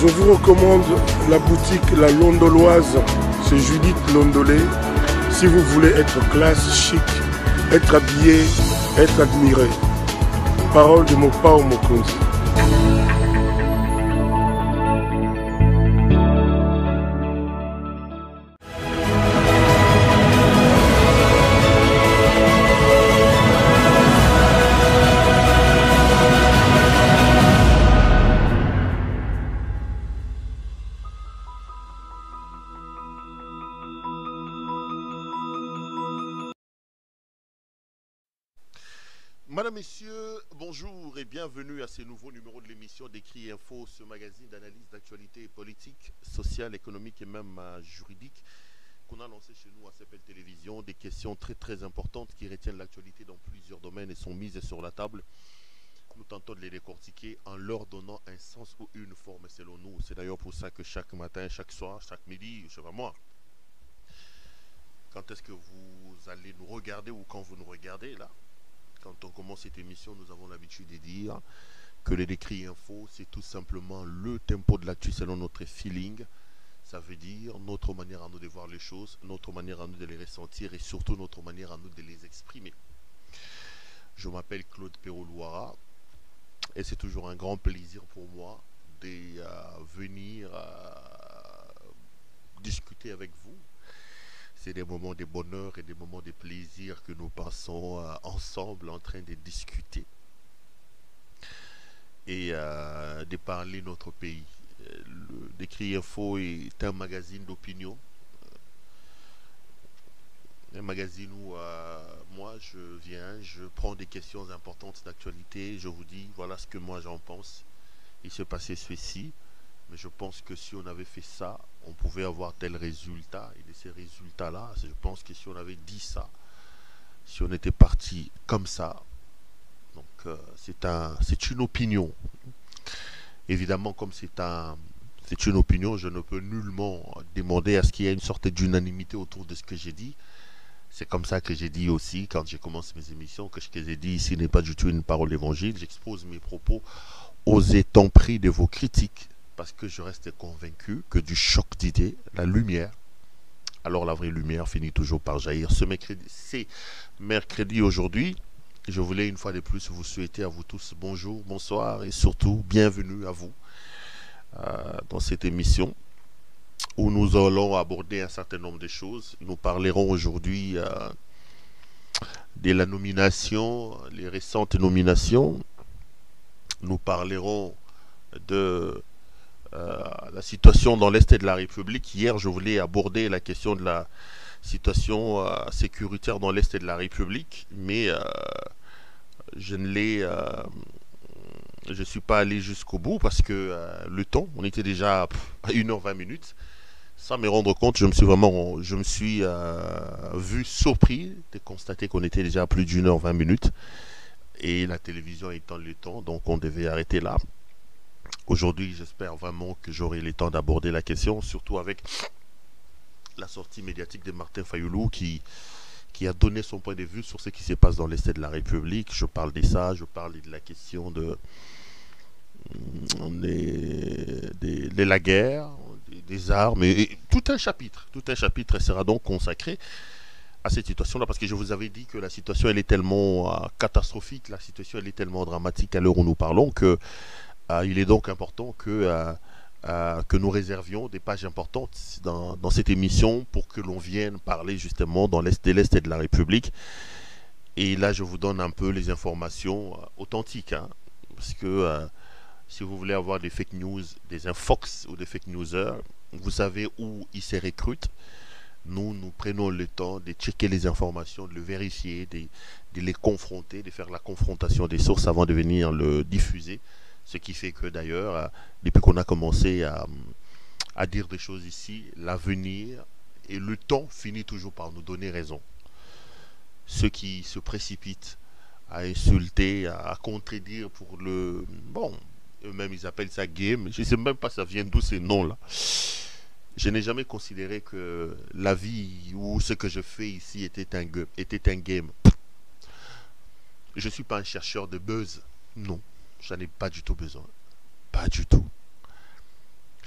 Je vous recommande la boutique La Londoloise, c'est Judith Londolé. Si vous voulez être classe, chic, être habillé, être admiré. Parole de Mopao Mokonzi. Madame, Messieurs, bonjour et bienvenue à ce nouveau numéro de l'émission d'Écrit Info, ce magazine d'analyse d'actualité politique, sociale, économique et même juridique qu'on a lancé chez nous à CPL Télévision. Des questions très importantes qui retiennent l'actualité dans plusieurs domaines et sont mises sur la table. Nous tentons de les décortiquer en leur donnant un sens ou une forme selon nous. C'est d'ailleurs pour ça que chaque matin, chaque soir, chaque midi, je sais pas moi, quand est-ce que vous allez nous regarder ou quand vous nous regardez là, quand on commence cette émission, nous avons l'habitude de dire que les décrits info, c'est tout simplement le tempo de l'actu selon notre feeling. Ça veut dire notre manière à nous de voir les choses, notre manière à nous de les ressentir et surtout notre manière à nous de les exprimer. Je m'appelle Claude Perrault-Louara et c'est toujours un grand plaisir pour moi de venir discuter avec vous. C'est des moments de bonheur et des moments de plaisir que nous passons ensemble en train de discuter et de parler notre pays. Le Décrit Info est un magazine d'opinion, un magazine où moi je viens, je prends des questions importantes d'actualité, je vous dis voilà ce que moi j'en pense. Il se passait ceci, mais je pense que si on avait fait ça, on pouvait avoir tel résultat. Et de ces résultats-là, je pense que si on avait dit ça, si on était parti comme ça, donc c'est une opinion. Évidemment, comme c'est une opinion, je ne peux nullement demander à ce qu'il y ait une sorte d'unanimité autour de ce que j'ai dit. C'est comme ça que j'ai dit aussi, quand j'ai commencé mes émissions, que ce que j'ai dit ici n'est pas du tout une parole d'évangile. J'expose mes propos aux étangs pris de vos critiques, parce que je reste convaincu que du choc d'idées, la lumière, alors la vraie lumière finit toujours par jaillir. C'est mercredi aujourd'hui. Je voulais une fois de plus vous souhaiter à vous tous bonjour, bonsoir et surtout bienvenue à vous dans cette émission où nous allons aborder un certain nombre de choses. Nous parlerons aujourd'hui de la nomination, les récentes nominations. Nous parlerons de la situation dans l'Est de la République. Hier, je voulais aborder la question de la situation sécuritaire dans l'Est de la République, mais je suis pas allé jusqu'au bout parce que le temps, on était déjà à 1h20 minutes. Sans me rendre compte, je me suis vu surpris de constater qu'on était déjà à plus d'1h20 minutes et la télévision étant le temps, donc on devait arrêter là. Aujourd'hui, j'espère vraiment que j'aurai le temps d'aborder la question, surtout avec la sortie médiatique de Martin Fayulu qui a donné son point de vue sur ce qui se passe dans l'Est de la République. Je parle de ça, je parle de la question de la guerre, des armes, et tout un chapitre sera donc consacré à cette situation-là, parce que je vous avais dit que la situation elle est tellement catastrophique, la situation elle est tellement dramatique à l'heure où nous parlons que il est donc important que nous réservions des pages importantes dans cette émission pour que l'on vienne parler justement de l'Est et de la République. Et là, je vous donne un peu les informations authentiques, hein, parce que si vous voulez avoir des fake news, des infox ou des fake newsers, vous savez où ils se recrutent. Nous prenons le temps de checker les informations, de les vérifier, de les confronter, de faire la confrontation des sources avant de venir le diffuser. Ce qui fait que d'ailleurs, depuis qu'on a commencé à dire des choses ici, l'avenir et le temps finit toujours par nous donner raison. Ceux qui se précipitent à insulter, à contredire pour le... Bon, eux-mêmes ils appellent ça game. Je ne sais même pas ça vient d'où ces noms-là. Je n'ai jamais considéré que la vie ou ce que je fais ici était un game. Je ne suis pas un chercheur de buzz. Non. J'en ai pas du tout besoin. Pas du tout.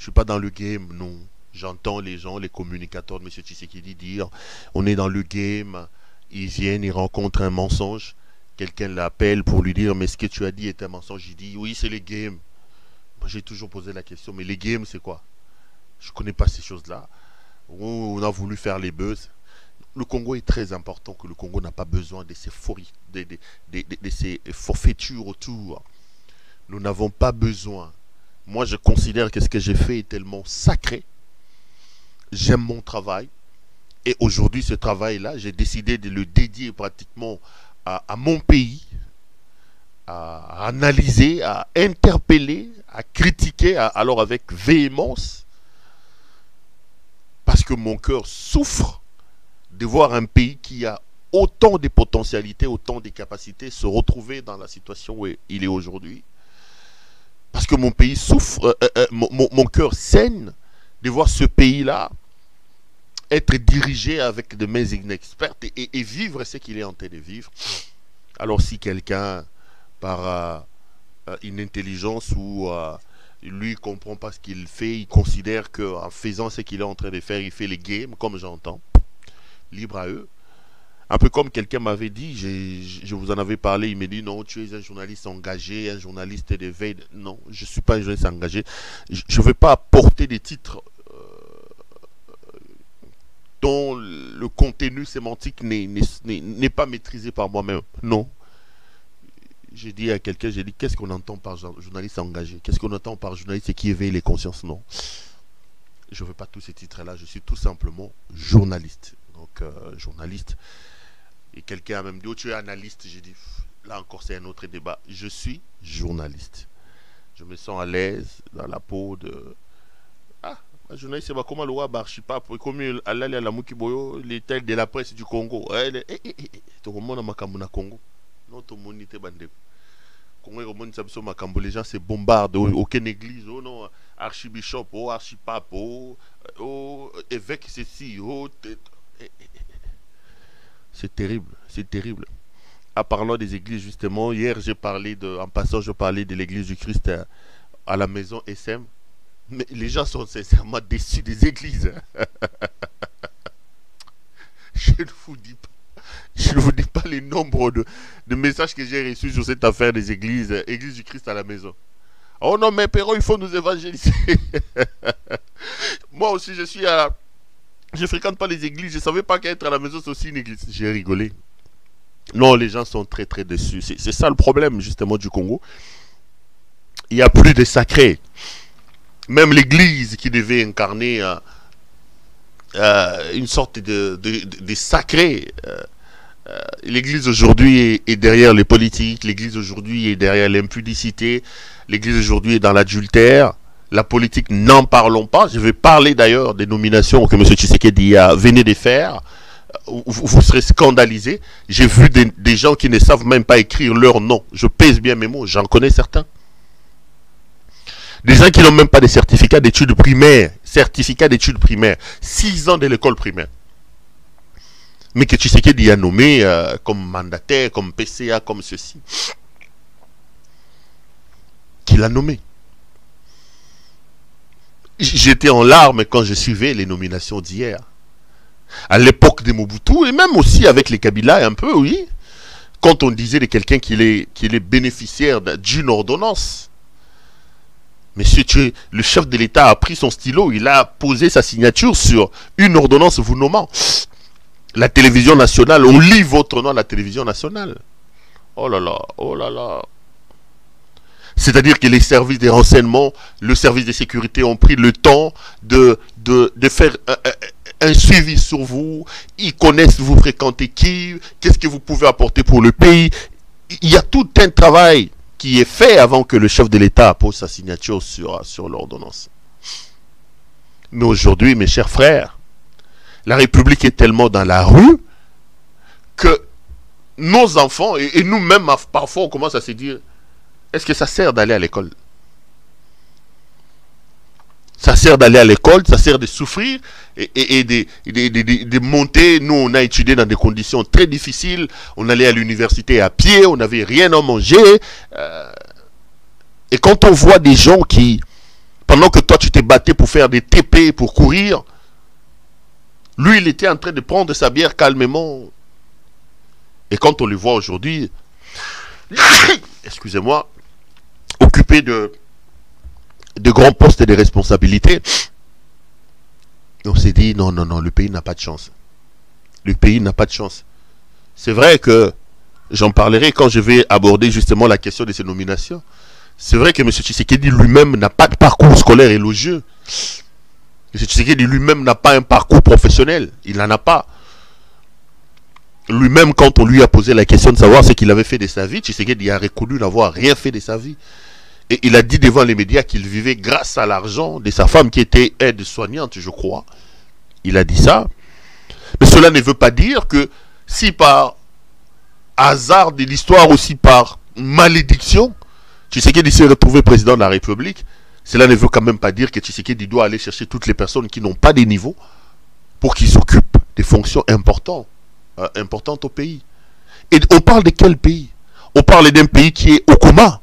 Je suis pas dans le game, non. J'entends les gens, les communicateurs de M. Tshisekedi dire, on est dans le game, ils viennent, ils rencontrent un mensonge, quelqu'un l'appelle pour lui dire, mais ce que tu as dit est un mensonge. Il dit, oui, c'est les games. Moi, j'ai toujours posé la question, mais les games, c'est quoi? Je connais pas ces choses-là. On a voulu faire les buzz. Le Congo est très important, que le Congo n'a pas besoin de ces fories, de ces forfaitures autour. Nous n'avons pas besoin. Moi, je considère que ce que j'ai fait est tellement sacré. J'aime mon travail. Et aujourd'hui, ce travail-là, j'ai décidé de le dédier pratiquement à mon pays, à analyser, à interpeller, à critiquer, alors avec véhémence. Parce que mon cœur souffre de voir un pays qui a autant de potentialités, autant de capacités, se retrouver dans la situation où il est aujourd'hui. Parce que mon pays souffre, mon cœur saigne de voir ce pays-là être dirigé avec des mains inexpertes et vivre ce qu'il est en train de vivre. Alors si quelqu'un, par une intelligence ou lui ne comprend pas ce qu'il fait, il considère qu'en faisant ce qu'il est en train de faire, il fait les games, comme j'entends, libre à eux. Un peu comme quelqu'un m'avait dit, je vous en avais parlé, il m'a dit non, tu es un journaliste engagé, un journaliste de veille. Non, je ne suis pas un journaliste engagé. Je ne vais pas apporter des titres dont le contenu sémantique n'est pas maîtrisé par moi-même. Non. J'ai dit à quelqu'un, j'ai dit, qu'est-ce qu'on entend par journaliste engagé? Qu'est-ce qu'on entend par journaliste qui éveille les consciences? Non. Je ne veux pas tous ces titres-là, je suis tout simplement journaliste. Donc, journaliste. Et quelqu'un a même dit, oh, tu es analyste. J'ai dit, là encore, c'est un autre débat. Je suis journaliste. Je me sens à l'aise dans la peau de... journaliste, c'est comment le roi Barchipap, comme Allah la Mukiboyo, les têtes de la presse du Congo. Tout le monde a Makamuna Congo. Non, tout le monde était bandé. Les gens se bombardent. Aucune église, oh non, archibishop, oh archipap, oh évêque, ceci, oh. C'est terrible, c'est terrible. En parlant des églises, justement, hier, en passant, je parlais de l'église du Christ à la maison SM. Mais les gens sont sincèrement déçus des églises. Je ne vous dis pas. Je ne vous dis pas les nombres de messages que j'ai reçus sur cette affaire des églises. Église du Christ à la maison. Oh non, mais Perron, il faut nous évangéliser. Moi aussi, je fréquente pas les églises. Je ne savais pas qu'être à la maison, c'est aussi une église. J'ai rigolé. Non, les gens sont très, très déçus. C'est ça le problème, justement, du Congo. Il n'y a plus de sacré. Même l'église qui devait incarner une sorte de sacré. L'église aujourd'hui est derrière les politiques. L'église aujourd'hui est derrière l'impudicité. L'église aujourd'hui est dans l'adultère. La politique, n'en parlons pas. Je vais parler d'ailleurs des nominations que M. Tshisekedi venait de faire. Vous serez scandalisés. J'ai vu des gens qui ne savent même pas écrire leur nom. Je pèse bien mes mots. J'en connais certains. Des gens qui n'ont même pas de certificat d'études primaires. Certificat d'études primaires. 6 ans de l'école primaire. Mais que Tshisekedi a nommé comme mandataire, comme PCA, comme ceci. Qu'il a nommé. J'étais en larmes quand je suivais les nominations d'hier. À l'époque de Mobutu, et même aussi avec les Kabila un peu, oui. Quand on disait de quelqu'un qu'il est bénéficiaire d'une ordonnance. Monsieur, le chef de l'État a pris son stylo, il a posé sa signature sur une ordonnance vous nommant. La télévision nationale, on lit votre nom à la télévision nationale. Oh là là, oh là là. C'est-à-dire que les services des renseignements, le service de sécurité ont pris le temps de faire un suivi sur vous. Ils connaissent vous fréquentez qui, qu'est-ce que vous pouvez apporter pour le pays. Il y a tout un travail qui est fait avant que le chef de l'État pose sa signature sur l'ordonnance. Mais aujourd'hui, mes chers frères, la République est tellement dans la rue que nos enfants, et nous-mêmes, parfois, on commence à se dire, est-ce que ça sert d'aller à l'école? Ça sert d'aller à l'école, ça sert de souffrir et de monter. Nous, on a étudié dans des conditions très difficiles. On allait à l'université à pied, on n'avait rien à manger. Et quand on voit des gens qui, pendant que toi tu te bats battait pour faire des TP, pour courir. Lui, il était en train de prendre sa bière calmement. Et quand on le voit aujourd'hui, excusez-moi, occupé de grands postes et de responsabilités, on s'est dit, non, non, non, le pays n'a pas de chance. Le pays n'a pas de chance. C'est vrai que, j'en parlerai quand je vais aborder justement la question de ces nominations. C'est vrai que M. Tshisekedi lui-même n'a pas de parcours scolaire élogieux. M. Tshisekedi lui-même n'a pas un parcours professionnel. Il n'en a pas. Lui-même, quand on lui a posé la question de savoir ce qu'il avait fait de sa vie, Tshisekedi a reconnu n'avoir rien fait de sa vie. Et il a dit devant les médias qu'il vivait grâce à l'argent de sa femme qui était aide-soignante, je crois. Il a dit ça. Mais cela ne veut pas dire que si par hasard de l'histoire, aussi par malédiction, Tshisekedi s'est retrouvé président de la République, cela ne veut quand même pas dire que Tshisekedi doit aller chercher toutes les personnes qui n'ont pas de niveau pour qu'ils s'occupent des fonctions importantes au pays. Et on parle de quel pays? On parle d'un pays qui est au coma.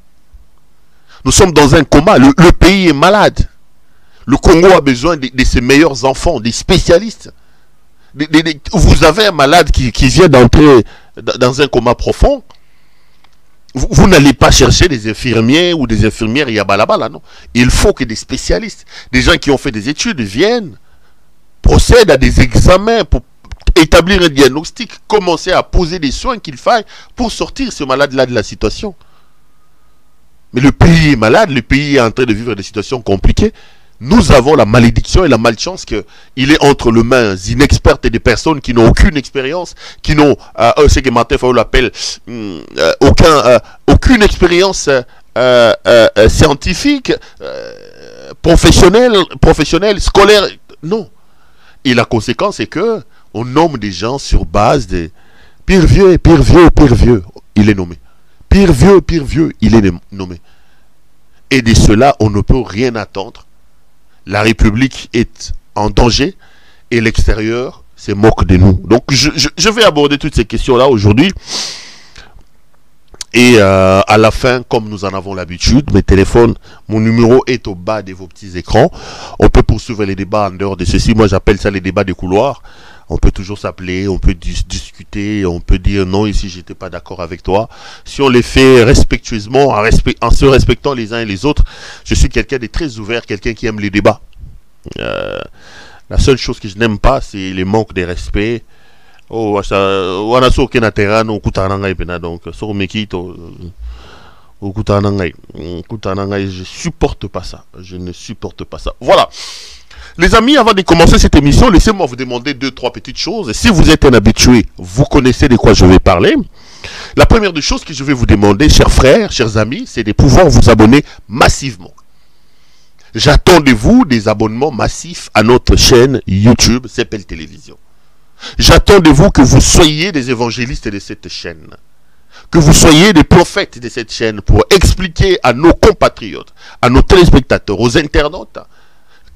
Nous sommes dans un coma. Le pays est malade. Le Congo a besoin de ses meilleurs enfants, des spécialistes. Vous avez un malade qui vient d'entrer dans un coma profond. Vous n'allez pas chercher des infirmiers ou des infirmières yabalabala, non. Il faut que des spécialistes, des gens qui ont fait des études viennent, procèdent à des examens pour établir un diagnostic, commencer à poser des soins qu'il faille pour sortir ce malade-là de la situation. Mais le pays est malade, le pays est en train de vivre des situations compliquées. Nous avons la malédiction et la malchance qu'il est entre les mains inexpertes et des personnes qui n'ont aucune expérience, qui n'ont, ce que Martin Fayot l'appelle, aucune expérience scientifique, professionnelle, scolaire. Non. Et la conséquence est que on nomme des gens sur base de pire vieux, pire vieux, pire vieux. Il est nommé. Pire vieux, il est nommé. Et de cela, on ne peut rien attendre. La République est en danger et l'extérieur se moque de nous. Donc, je vais aborder toutes ces questions-là aujourd'hui. Et à la fin, comme nous en avons l'habitude, mes téléphones, mon numéro est au bas de vos petits écrans. On peut poursuivre les débats en dehors de ceci. Moi, j'appelle ça les débats des couloirs. On peut toujours s'appeler, on peut discuter, on peut dire non, ici j'étais pas d'accord avec toi. Si on les fait respectueusement, en se respectant les uns et les autres, je suis quelqu'un de très ouvert, quelqu'un qui aime les débats. La seule chose que je n'aime pas, c'est les manques de respect. Oh, wana so ke na terrain au kutana ngai pena donc so mekito au kutana ngai, je supporte pas ça. Je ne supporte pas ça. Voilà. Les amis, avant de commencer cette émission, laissez-moi vous demander 2-3 petites choses. Et si vous êtes un habitué, vous connaissez de quoi je vais parler. La première des choses que je vais vous demander, chers frères, chers amis, c'est de pouvoir vous abonner massivement. J'attends de vous des abonnements massifs à notre chaîne YouTube, CPL Télévision. J'attends de vous que vous soyez des évangélistes de cette chaîne. Que vous soyez des prophètes de cette chaîne pour expliquer à nos compatriotes, à nos téléspectateurs, aux internautes,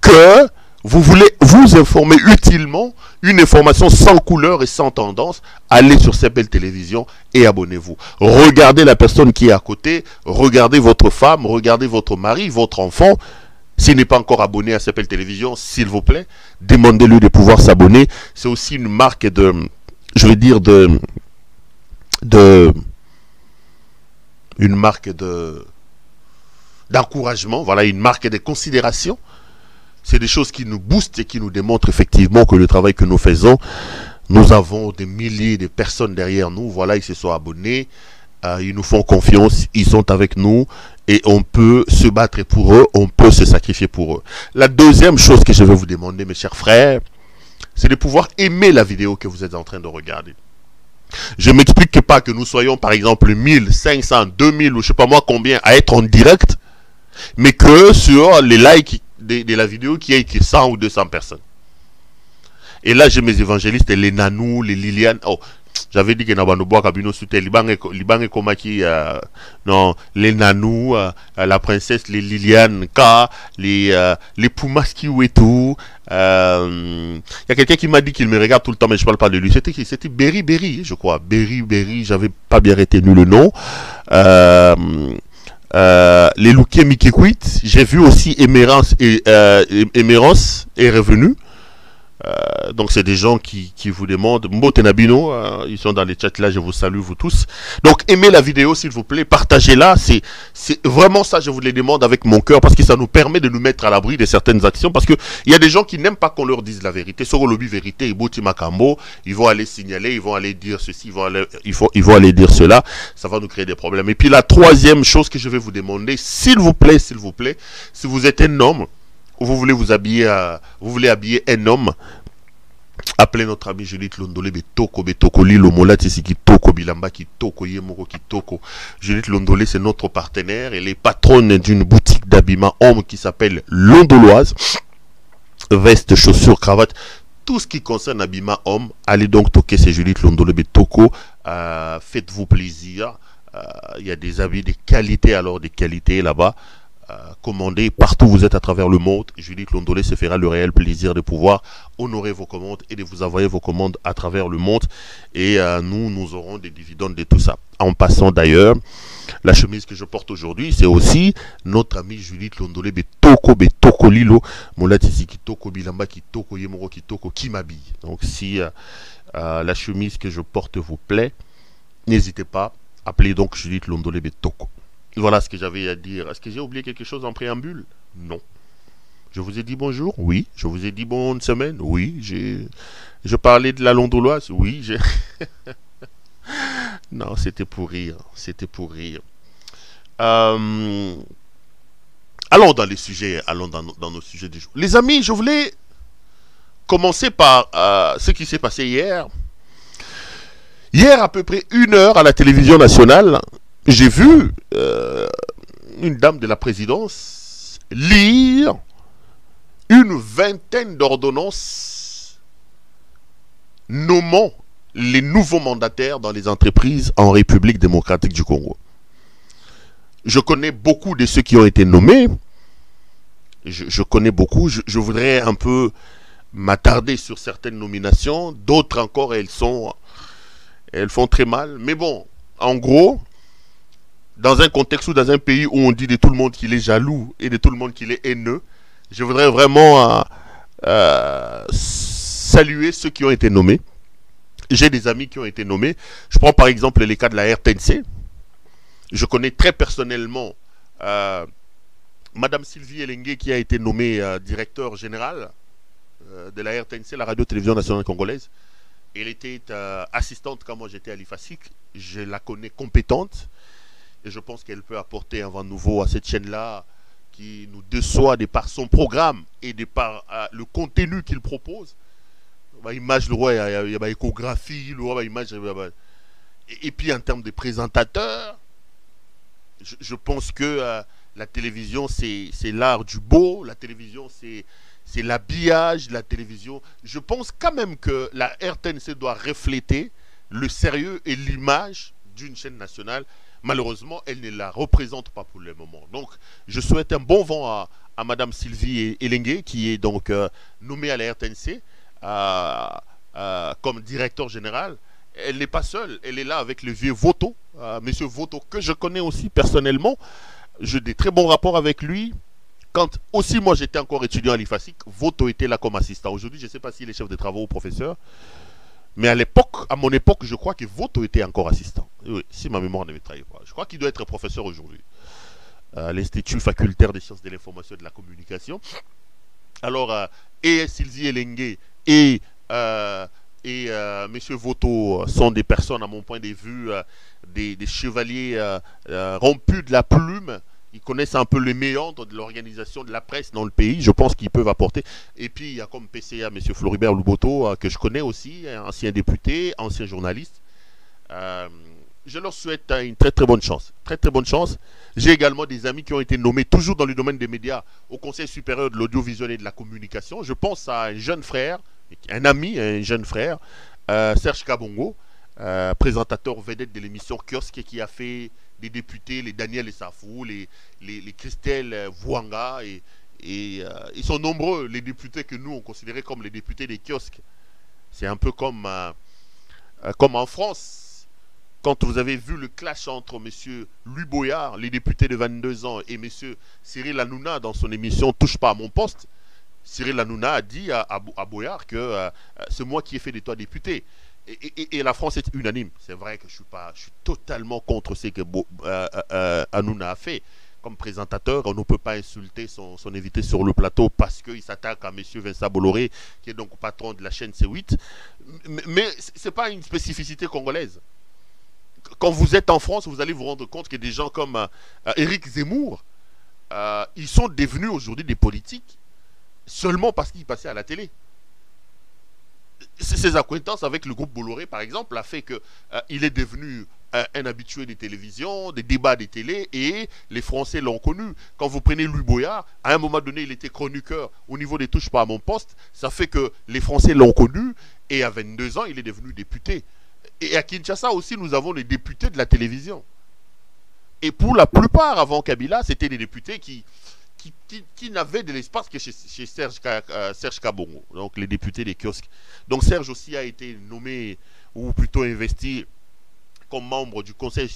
que vous voulez vous informer utilement, une information sans couleur et sans tendance, allez sur CPL Télévision et abonnez-vous. Regardez la personne qui est à côté, regardez votre femme, regardez votre mari, votre enfant. S'il n'est pas encore abonné à CPL Télévision, s'il vous plaît, demandez-lui de pouvoir s'abonner. C'est aussi une marque de, je veux dire, une marque d'encouragement, voilà, une marque de considération. C'est des choses qui nous boostent et qui nous démontrent effectivement que le travail que nous faisons, nous avons des milliers de personnes derrière nous. Voilà, ils se sont abonnés, ils nous font confiance, ils sont avec nous et on peut se battre pour eux, on peut se sacrifier pour eux. La deuxième chose que je vais vous demander, mes chers frères, c'est de pouvoir aimer la vidéo que vous êtes en train de regarder. Je ne m'explique pas que nous soyons par exemple 1000, 500, 2000 ou je ne sais pas moi combien à être en direct, mais que sur les likes de la vidéo qui a écrit 100 ou 200 personnes. Et là, j'ai mes évangélistes, les Nanou, les Liliane. Oh, j'avais dit que Nabandoboa Kabino Soute, Libange Komaki, non, les Nanou, la princesse, les Liliane K, les Pumaski ou et tout. Il y a quelqu'un qui m'a dit qu'il me regarde tout le temps, mais je ne parle pas de lui. C'était Berry, je crois. Berry, j'avais pas bien retenu le nom. les Louké Mikekuit. J'ai vu aussi Emerance est revenu. Donc c'est des gens qui vous demandent Mbotenabino, ils sont dans les chats là, je vous salue vous tous. Donc aimez la vidéo s'il vous plaît, partagez-la, c'est vraiment ça, je vous les demande avec mon cœur, parce que ça nous permet de nous mettre à l'abri de certaines actions, parce que il y a des gens qui n'aiment pas qu'on leur dise la vérité. Sur le lobby vérité, ils vont aller signaler, ils vont aller dire ceci, ils vont aller dire cela, ça va nous créer des problèmes. Et puis la troisième chose que je vais vous demander, s'il vous plaît, si vous êtes un homme, ou vous voulez vous habiller un homme, appelez notre ami Judith Londolé Betoko Lilo Molati Kitoko Bilamba Kitoko Yemoko Kitoko. Judith Londolé, c'est notre partenaire. Elle est patronne d'une boutique d'habillement homme qui s'appelle Londoloise. Veste, chaussures, cravate, tout ce qui concerne habillement homme. Allez donc toquer, c'est Judith Londolé Betoko. Faites-vous plaisir. Il y a des habits de qualité, alors des qualités là-bas. Commandez partout où vous êtes à travers le monde. Judith Londolé se fera le réel plaisir de pouvoir honorer vos commandes et de vous envoyer vos commandes à travers le monde. Et nous aurons des dividendes de tout ça. En passant d'ailleurs, la chemise que je porte aujourd'hui, c'est aussi notre ami Judith Londolé Betoko Lilo Molatisi Kitoko Bilamba Kitoko Yemoro Kitoko qui m'habille. Donc si la chemise que je porte vous plaît, n'hésitez pas, appelez donc Judith Londolé Betoko. Voilà ce que j'avais à dire. Est-ce que j'ai oublié quelque chose en préambule? Non. Je vous ai dit bonjour? Oui. Je vous ai dit bonne semaine? Oui. Je parlais de la Londoloise? Oui. Non, c'était pour rire. C'était pour rire. Allons dans les sujets. Allons dans nos sujets du jour. Les amis, je voulais commencer par ce qui s'est passé hier. Hier, à peu près 1 heure à la télévision nationale, j'ai vu une dame de la présidence lire une vingtaine d'ordonnances nommant les nouveaux mandataires dans les entreprises en République démocratique du Congo. Je connais beaucoup de ceux qui ont été nommés. Je connais beaucoup. Je voudrais un peu m'attarder sur certaines nominations. D'autres encore, elles font très mal. Mais bon, en gros, dans un contexte ou dans un pays où on dit de tout le monde qu'il est jaloux et de tout le monde qu'il est haineux, je voudrais vraiment saluer ceux qui ont été nommés. J'ai des amis qui ont été nommés. Je prends par exemple les cas de la RTNC. Je connais très personnellement Madame Sylvie Elengue qui a été nommée directeur général de la RTNC, la Radio-Télévision Nationale Congolaise. Elle était assistante quand moi j'étais à l'IFASIC. Je la connais compétente. Et je pense qu'elle peut apporter un vent nouveau à cette chaîne-là qui nous déçoit de par son programme et de par le contenu qu'il propose. Image, le roi, il y a échographie, le roi, image. Et puis en termes de présentateurs, je pense que la télévision, c'est l'art du beau. La télévision, c'est l'habillage. La télévision, je pense quand même que la RTNC doit refléter le sérieux et l'image d'une chaîne nationale. Malheureusement, elle ne la représente pas pour le moment. Donc, je souhaite un bon vent à Madame Sylvie Elengue, qui est donc nommée à la RTNC comme directeur général. Elle n'est pas seule, elle est là avec le vieux Voto, Monsieur Voto, que je connais aussi personnellement. J'ai des très bons rapports avec lui. Quand aussi moi j'étais encore étudiant à l'IFASIC, Voto était là comme assistant. Aujourd'hui, je ne sais pas s'il est chef de travaux ou professeur. Mais à l'époque, à mon époque, je crois que Voto était encore assistant. Oui, si ma mémoire ne me trahit pas. Je crois qu'il doit être professeur aujourd'hui. À l'Institut facultaire des sciences de l'information et de la communication. Alors, et Sylvie Elengue et M. Voto sont des personnes, à mon point de vue, des chevaliers rompus de la plume. Ils connaissent un peu les méandres de l'organisation de la presse dans le pays. Je pense qu'ils peuvent apporter. Et puis, il y a comme PCA, M. Floribert Luboto, que je connais aussi, ancien député, ancien journaliste. Je leur souhaite une très très bonne chance. Très très bonne chance. J'ai également des amis qui ont été nommés, toujours dans le domaine des médias, au Conseil supérieur de l'audiovisuel et de la communication. Je pense à un jeune frère, un ami, un jeune frère, Serge Kabongo, présentateur vedette de l'émission Kiosque, qui a fait des députés, les Daniel Essafou, les Christelle Vouanga, et ils sont nombreux, les députés que nous on considérait comme les députés des kiosques. C'est un peu comme en France. quand vous avez vu le clash entre M. Louis Boyard, les députés de 22 ans, et M. Cyril Hanouna dans son émission Touche pas à mon poste, Cyril Hanouna a dit à Boyard que c'est moi qui ai fait de toi député. Et la France est unanime. C'est vrai que je suis totalement contre ce que Hanouna a fait. Comme présentateur, on ne peut pas insulter son invité sur le plateau parce qu'il s'attaque à M. Vincent Bolloré, qui est donc patron de la chaîne C8. Mais ce n'est pas une spécificité congolaise. Quand vous êtes en France, vous allez vous rendre compte que des gens comme Éric Zemmour, ils sont devenus aujourd'hui des politiques seulement parce qu'ils passaient à la télé. Ses acquaintances avec le groupe Bolloré, par exemple, a fait qu'il est devenu un habitué des télévisions, des débats des télés, et les Français l'ont connu. Quand vous prenez Louis Boyard, à un moment donné, il était chroniqueur au niveau des touches pas à mon poste. Ça fait que les Français l'ont connu, et à 22 ans, il est devenu député. Et à Kinshasa aussi, nous avons les députés de la télévision. Et pour la plupart, avant Kabila, c'était des députés qui n'avaient de l'espace que chez Serge Kabongo, donc les députés des kiosques. Donc Serge aussi a été nommé, ou plutôt investi, comme membre du Conseil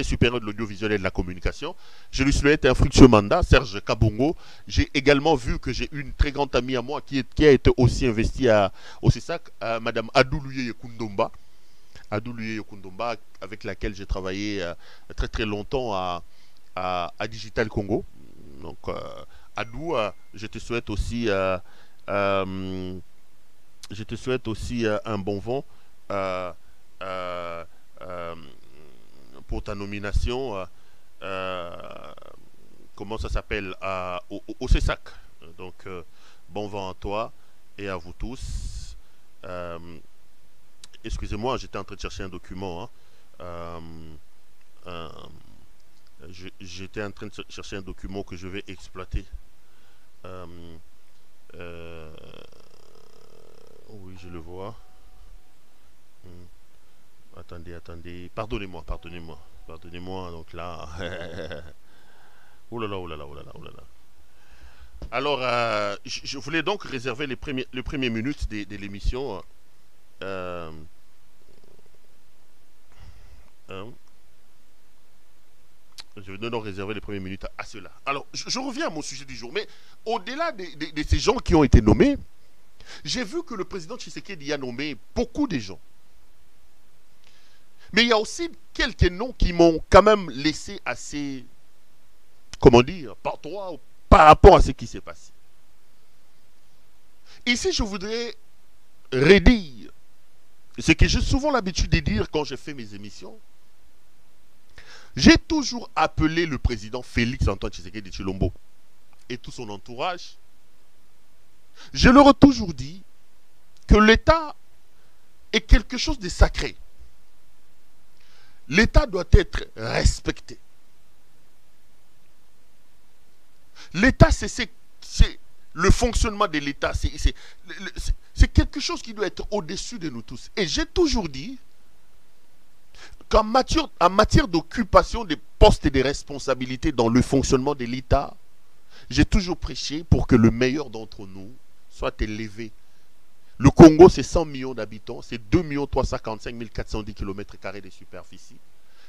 supérieur de l'audiovisuel et de la communication. Je lui souhaite un fructueux mandat, Serge Kabongo. J'ai également vu que j'ai une très grande amie à moi qui a été aussi investie au CESAC, Madame Adoulouye Yekundomba. Adoulouye Yekundomba, avec laquelle j'ai travaillé très très longtemps à Digital Congo. Donc, Adou, je te souhaite aussi un bon vent pour ta nomination. Comment ça s'appelle, au CESAC. Donc, bon vent à toi et à vous tous. Excusez-moi, j'étais en train de chercher un document. J'étais en train de chercher un document que je vais exploiter. Oui, je le vois. Attendez. Pardonnez-moi. Donc là... oh là là. Alors, je voulais donc réserver les premières minutes de l'émission. Je vais donc réserver les premières minutes à cela. Alors, je reviens à mon sujet du jour. Mais au-delà de ces gens qui ont été nommés, j'ai vu que le président Tshisekedi a nommé beaucoup de gens. Mais il y a aussi quelques noms qui m'ont quand même laissé assez, comment dire, pantois par rapport à ce qui s'est passé. Ici, je voudrais redire ce que j'ai souvent l'habitude de dire quand je fais mes émissions. J'ai toujours appelé le président Félix Antoine Tshisekedi Tshilombo et tout son entourage. Je leur ai toujours dit que l'État est quelque chose de sacré. L'État doit être respecté. L'État, c'est le fonctionnement de l'État. C'est quelque chose qui doit être au-dessus de nous tous. Et j'ai toujours dit qu'en matière d'occupation des postes et des responsabilités dans le fonctionnement de l'État, j'ai toujours prêché pour que le meilleur d'entre nous soit élevé. Le Congo, c'est 100 millions d'habitants, c'est 2 345 410 km² de superficie.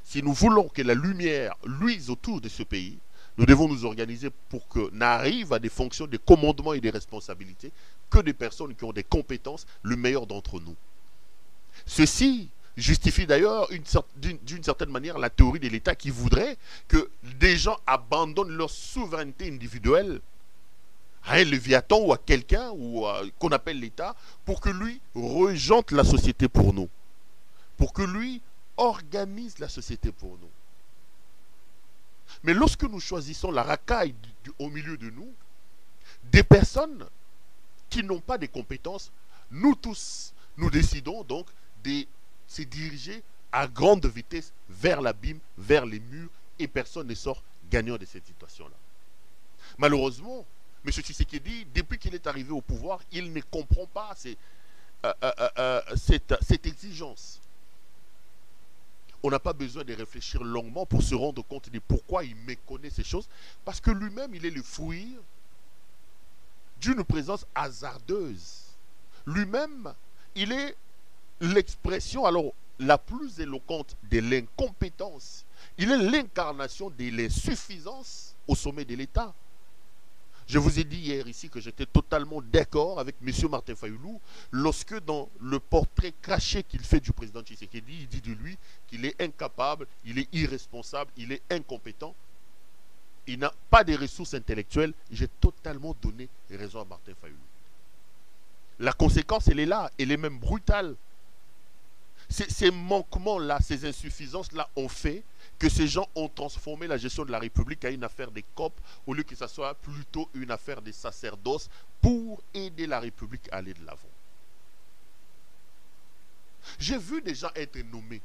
Si nous voulons que la lumière luise autour de ce pays, nous devons nous organiser pour que n'arrivent à des fonctions de commandement et de responsabilités que des personnes qui ont des compétences, le meilleur d'entre nous. Ceci justifie d'ailleurs d'une certaine manière la théorie de l'État qui voudrait que des gens abandonnent leur souveraineté individuelle à un Léviathan ou à quelqu'un qu'on appelle l'État pour que lui régente la société pour nous, pour que lui organise la société pour nous. Mais lorsque nous choisissons la racaille au milieu de nous, des personnes qui n'ont pas de compétences, nous tous, nous décidons donc de se diriger à grande vitesse vers l'abîme, vers les murs, et personne ne sort gagnant de cette situation-là. Malheureusement, M. Tshisekedi, depuis qu'il est arrivé au pouvoir, il ne comprend pas cette exigence. On n'a pas besoin de réfléchir longuement pour se rendre compte de pourquoi il méconnaît ces choses, parce que lui-même, il est le fruit d'une présence hasardeuse. Lui-même, il est l'expression, alors la plus éloquente de l'incompétence. Il est l'incarnation de l'insuffisance au sommet de l'État. Je vous ai dit hier ici que j'étais totalement d'accord avec M. Martin Fayoulou lorsque dans le portrait craché qu'il fait du président Tshisekedi, il dit de lui qu'il est incapable, il est irresponsable, il est incompétent. Il n'a pas de ressources intellectuelles. J'ai totalement donné raison à Martin Fayoulou. La conséquence, elle est là, elle est même brutale. Ces manquements-là, ces insuffisances-là ont fait que ces gens ont transformé la gestion de la République à une affaire des copes au lieu que ça soit plutôt une affaire des sacerdoces pour aider la République à aller de l'avant. J'ai vu des gens être nommés.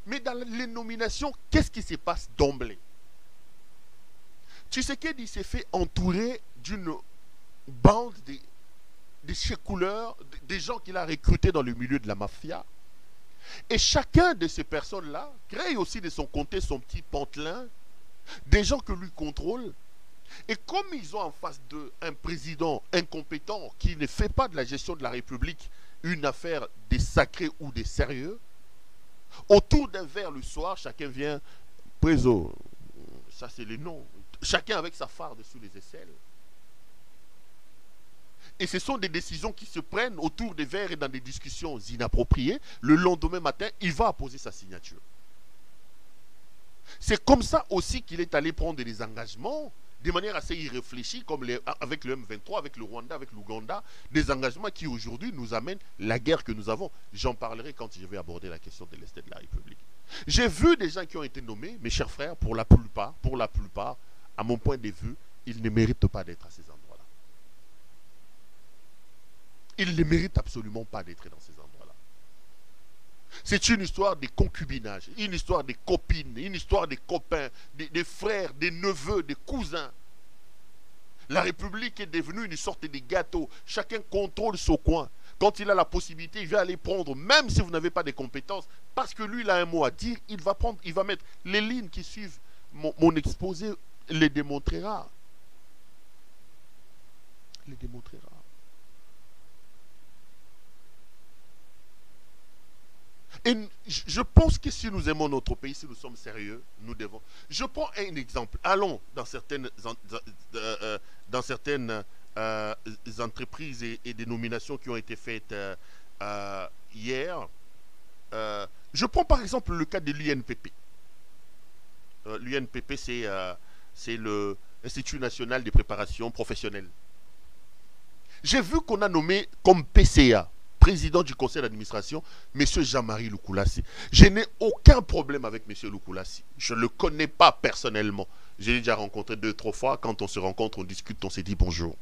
Mais dans les nominations, qu'est-ce qui se passe d'emblée? Tshisekedi s'est fait entourer d'une bande des chécouleurs, des gens qu'il a recrutés dans le milieu de la mafia. Et chacun de ces personnes-là crée aussi de son côté son petit pantelin, des gens que lui contrôle. Et comme ils ont en face d'eux un président incompétent qui ne fait pas de la gestion de la République une affaire des sacrés ou des sérieux, autour d'un verre le soir, chacun vient, Préso, ça c'est les noms, chacun avec sa farde sous les aisselles. Et ce sont des décisions qui se prennent autour des verres et dans des discussions inappropriées. Le lendemain matin, il va apposer sa signature. C'est comme ça aussi qu'il est allé prendre des engagements de manière assez irréfléchie, comme avec le M23, avec le Rwanda, avec l'Ouganda, des engagements qui aujourd'hui nous amènent la guerre que nous avons. J'en parlerai quand je vais aborder la question de l'Est de la République. J'ai vu des gens qui ont été nommés, mes chers frères, pour la plupart, à mon point de vue, ils ne méritent pas d'être à ces endroits-là. Ils ne méritent absolument pas d'être dans ces endroits-là. C'est une histoire de concubinage, une histoire de copines, une histoire de copains, des frères, des neveux, des cousins. La République est devenue une sorte de gâteau. Chacun contrôle son coin. Quand il a la possibilité, il va aller prendre, même si vous n'avez pas de compétences, parce que lui, il a un mot à dire, il va mettre les lignes qui suivent mon exposé, les démontrera. Les démontrera. Et je pense que si nous aimons notre pays, si nous sommes sérieux, nous devons. Je prends un exemple. Allons dans certaines entreprises et des nominations qui ont été faites hier. Je prends par exemple le cas de l'UNPP. L'UNPP, c'est l'Institut national de préparation professionnelle. J'ai vu qu'on a nommé comme PCA, président du conseil d'administration, M. Jean-Marie Lukulassi. Je n'ai aucun problème avec M. Lukulassi. Je ne le connais pas personnellement. J'ai déjà rencontré 2-3 fois. Quand on se rencontre, on discute, on se dit bonjour.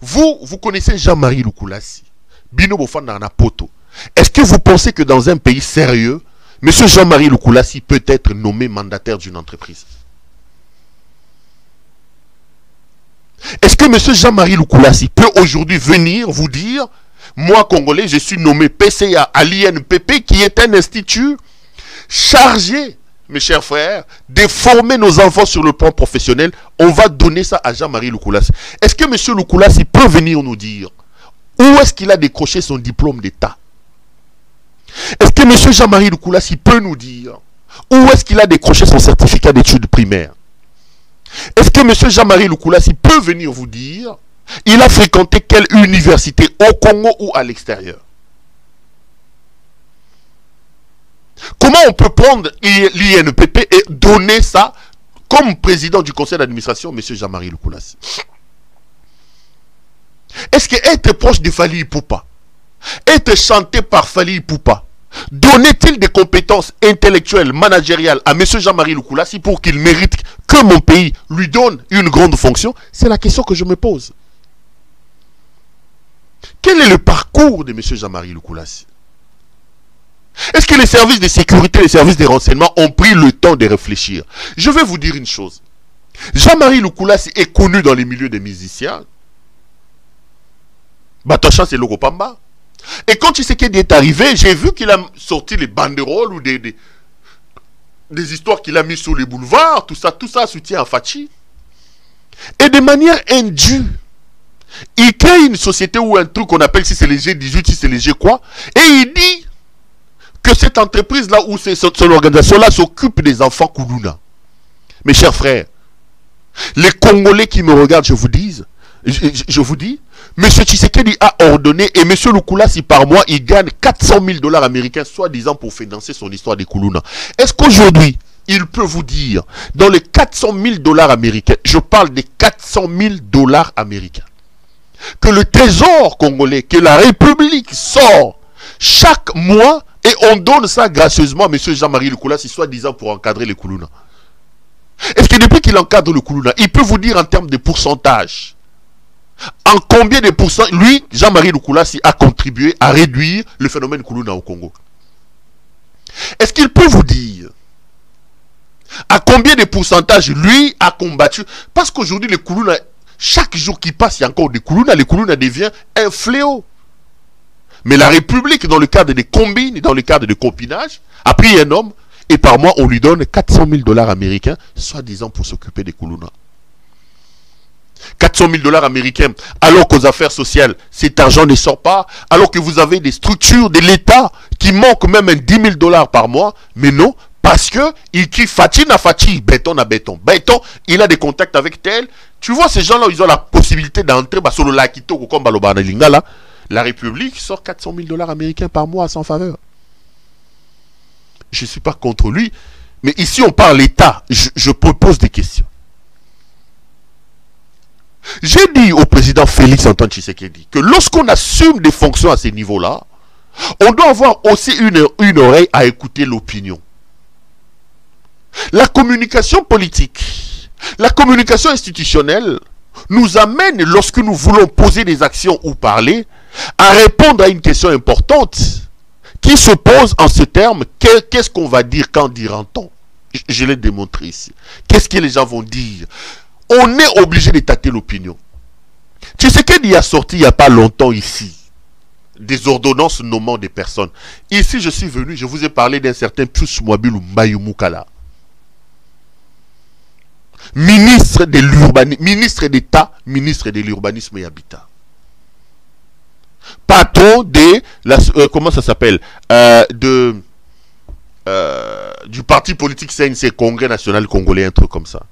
Vous connaissez Jean-Marie Lukulassi. Bino Bofana Poto. Est-ce que vous pensez que dans un pays sérieux, M. Jean-Marie Lukulassi peut être nommé mandataire d'une entreprise? Est-ce que M. Jean-Marie Lukulassi peut aujourd'hui venir vous dire: moi, Congolais, je suis nommé PCA à l'INPP, qui est un institut chargé, mes chers frères, de former nos enfants sur le plan professionnel. On va donner ça à Jean-Marie Lukulassi. Est-ce que M. Lukulassi peut venir nous dire où est-ce qu'il a décroché son diplôme d'État? Est-ce que M. Jean-Marie Lukulassi peut nous dire où est-ce qu'il a décroché son certificat d'études primaires? Est-ce que M. Jean-Marie Lukulassi peut venir vous dire il a fréquenté quelle université au Congo ou à l'extérieur? Comment on peut prendre l'INPP et donner ça comme président du conseil d'administration, M. Jean-Marie Lukulassi? Est-ce que être proche de Fally Ipupa, être chanté par Fally Ipupa, donnait-il des compétences intellectuelles, managériales à M. Jean-Marie Lukulassi pour qu'il mérite que mon pays lui donne une grande fonction? C'est la question que je me pose. Quel est le parcours de M. Jean-Marie Lukulassi? Est-ce que les services de sécurité, les services de renseignement ont pris le temps de réfléchir? Je vais vous dire une chose. Jean-Marie Lukulassi est connu dans les milieux des musiciens. Batocha, c'est Logopamba. Et quand Tshisekedi est arrivé, j'ai vu qu'il a sorti les banderoles ou des histoires qu'il a mis sur les boulevards. Tout ça soutient à Fachi. Et de manière indue, il crée une société ou un truc qu'on appelle, si c'est les G18, si c'est les G quoi, et il dit que cette entreprise-là ou son organisation-là s'occupe des enfants Kuluna. Mes chers frères, les Congolais qui me regardent, je vous dis, M. Tshisekedi a ordonné, et M. Lukulasi par mois, il gagne 400 000 $ américains, soi-disant pour financer son histoire des Kuluna. Est-ce qu'aujourd'hui, il peut vous dire, dans les 400 000 $ américains, je parle des 400 000 $ américains, que le trésor congolais, que la République sort chaque mois, et on donne ça gracieusement à M. Jean-Marie Lukulasi, soi-disant pour encadrer les Kuluna. Est-ce que depuis qu'il encadre le Kuluna, il peut vous dire en termes de pourcentage, en combien de pourcents, lui, Jean-Marie Lukulasi, a contribué à réduire le phénomène Kuluna au Congo? Est-ce qu'il peut vous dire à combien de pourcentages lui a combattu? Parce qu'aujourd'hui, les Kuluna, chaque jour qui passe, il y a encore des Kuluna, les Kuluna deviennent un fléau. Mais la République, dans le cadre des combines, dans le cadre de copinage, a pris un homme et par mois, on lui donne 400 000 $ américains, soi-disant pour s'occuper des Kuluna. 400 000 $ américains, alors qu'aux affaires sociales, cet argent ne sort pas, alors que vous avez des structures de l'État qui manquent même 10 000 $ par mois, mais non, parce que il qui fatine à fatine, béton à béton. Béton, il a des contacts avec tel. Tu vois, ces gens-là, ils ont la possibilité d'entrer sur le Lakito, comme Balobana Lingala. La République sort 400 000 $ américains par mois à son faveur. Je ne suis pas contre lui, mais ici on parle l'État. Je pose des questions. J'ai dit au président Félix Antoine Tshisekedi que lorsqu'on assume des fonctions à ces niveaux-là, on doit avoir aussi une oreille à écouter l'opinion. La communication politique, la communication institutionnelle nous amène, lorsque nous voulons poser des actions ou parler, à répondre à une question importante qui se pose en ce terme. Qu'est-ce qu'on va dire, quand dira-t-on? Je l'ai démontré ici. Qu'est-ce que les gens vont dire? On est obligé de tâter l'opinion. Tu sais qu'il y a sorti il n'y a pas longtemps ici des ordonnances nommant des personnes. Ici, je suis venu, je vous ai parlé d'un certain Pius Mwabilu Mbayumukala, ministre de l'urbanisme, ministre d'État, ministre de l'urbanisme et habitat. Patron de la, comment ça s'appelle, du parti politique CNC, Congrès National Congolais, un truc comme ça.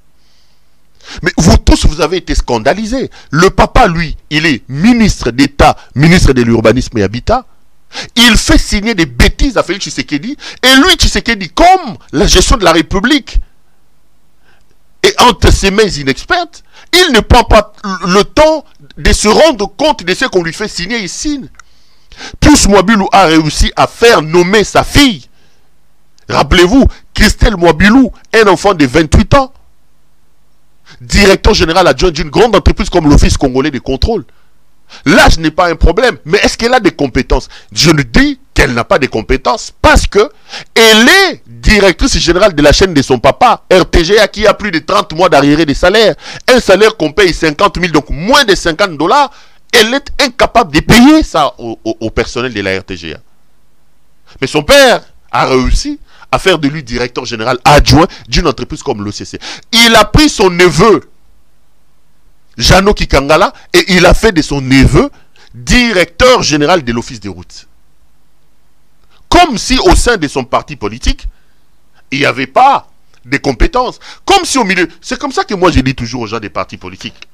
Mais vous tous, vous avez été scandalisés. Le papa, lui, il est ministre d'État, ministre de l'urbanisme et habitat. Il fait signer des bêtises à Félix Tshisekedi. Et lui, Tshisekedi, comme la gestion de la République est entre ses mains inexpertes, il ne prend pas le temps de se rendre compte de ce qu'on lui fait signer ici. Pius Mwabilu a réussi à faire nommer sa fille. Rappelez-vous, Christelle Mwabilu, un enfant de 28 ans, directeur général adjoint d'une grande entreprise comme l'Office congolais de contrôle. L'âge n'est pas un problème, mais est-ce qu'elle a des compétences? Je ne dis qu'elle n'a pas de compétences parce que elle est directrice générale de la chaîne de son papa, RTGA, qui a plus de 30 mois d'arriéré de salaire. Un salaire qu'on paye 50 000, donc moins de 50 $. Elle est incapable de payer ça au personnel de la RTGA. Mais son père a réussi à faire de lui directeur général adjoint d'une entreprise comme l'OCC. Il a pris son neveu, Jano Kikangala, et il a fait de son neveu directeur général de l'office des routes. Comme si au sein de son parti politique, il n'y avait pas de compétences. Comme si au milieu... C'est comme ça que moi je dis toujours aux gens des partis politiques.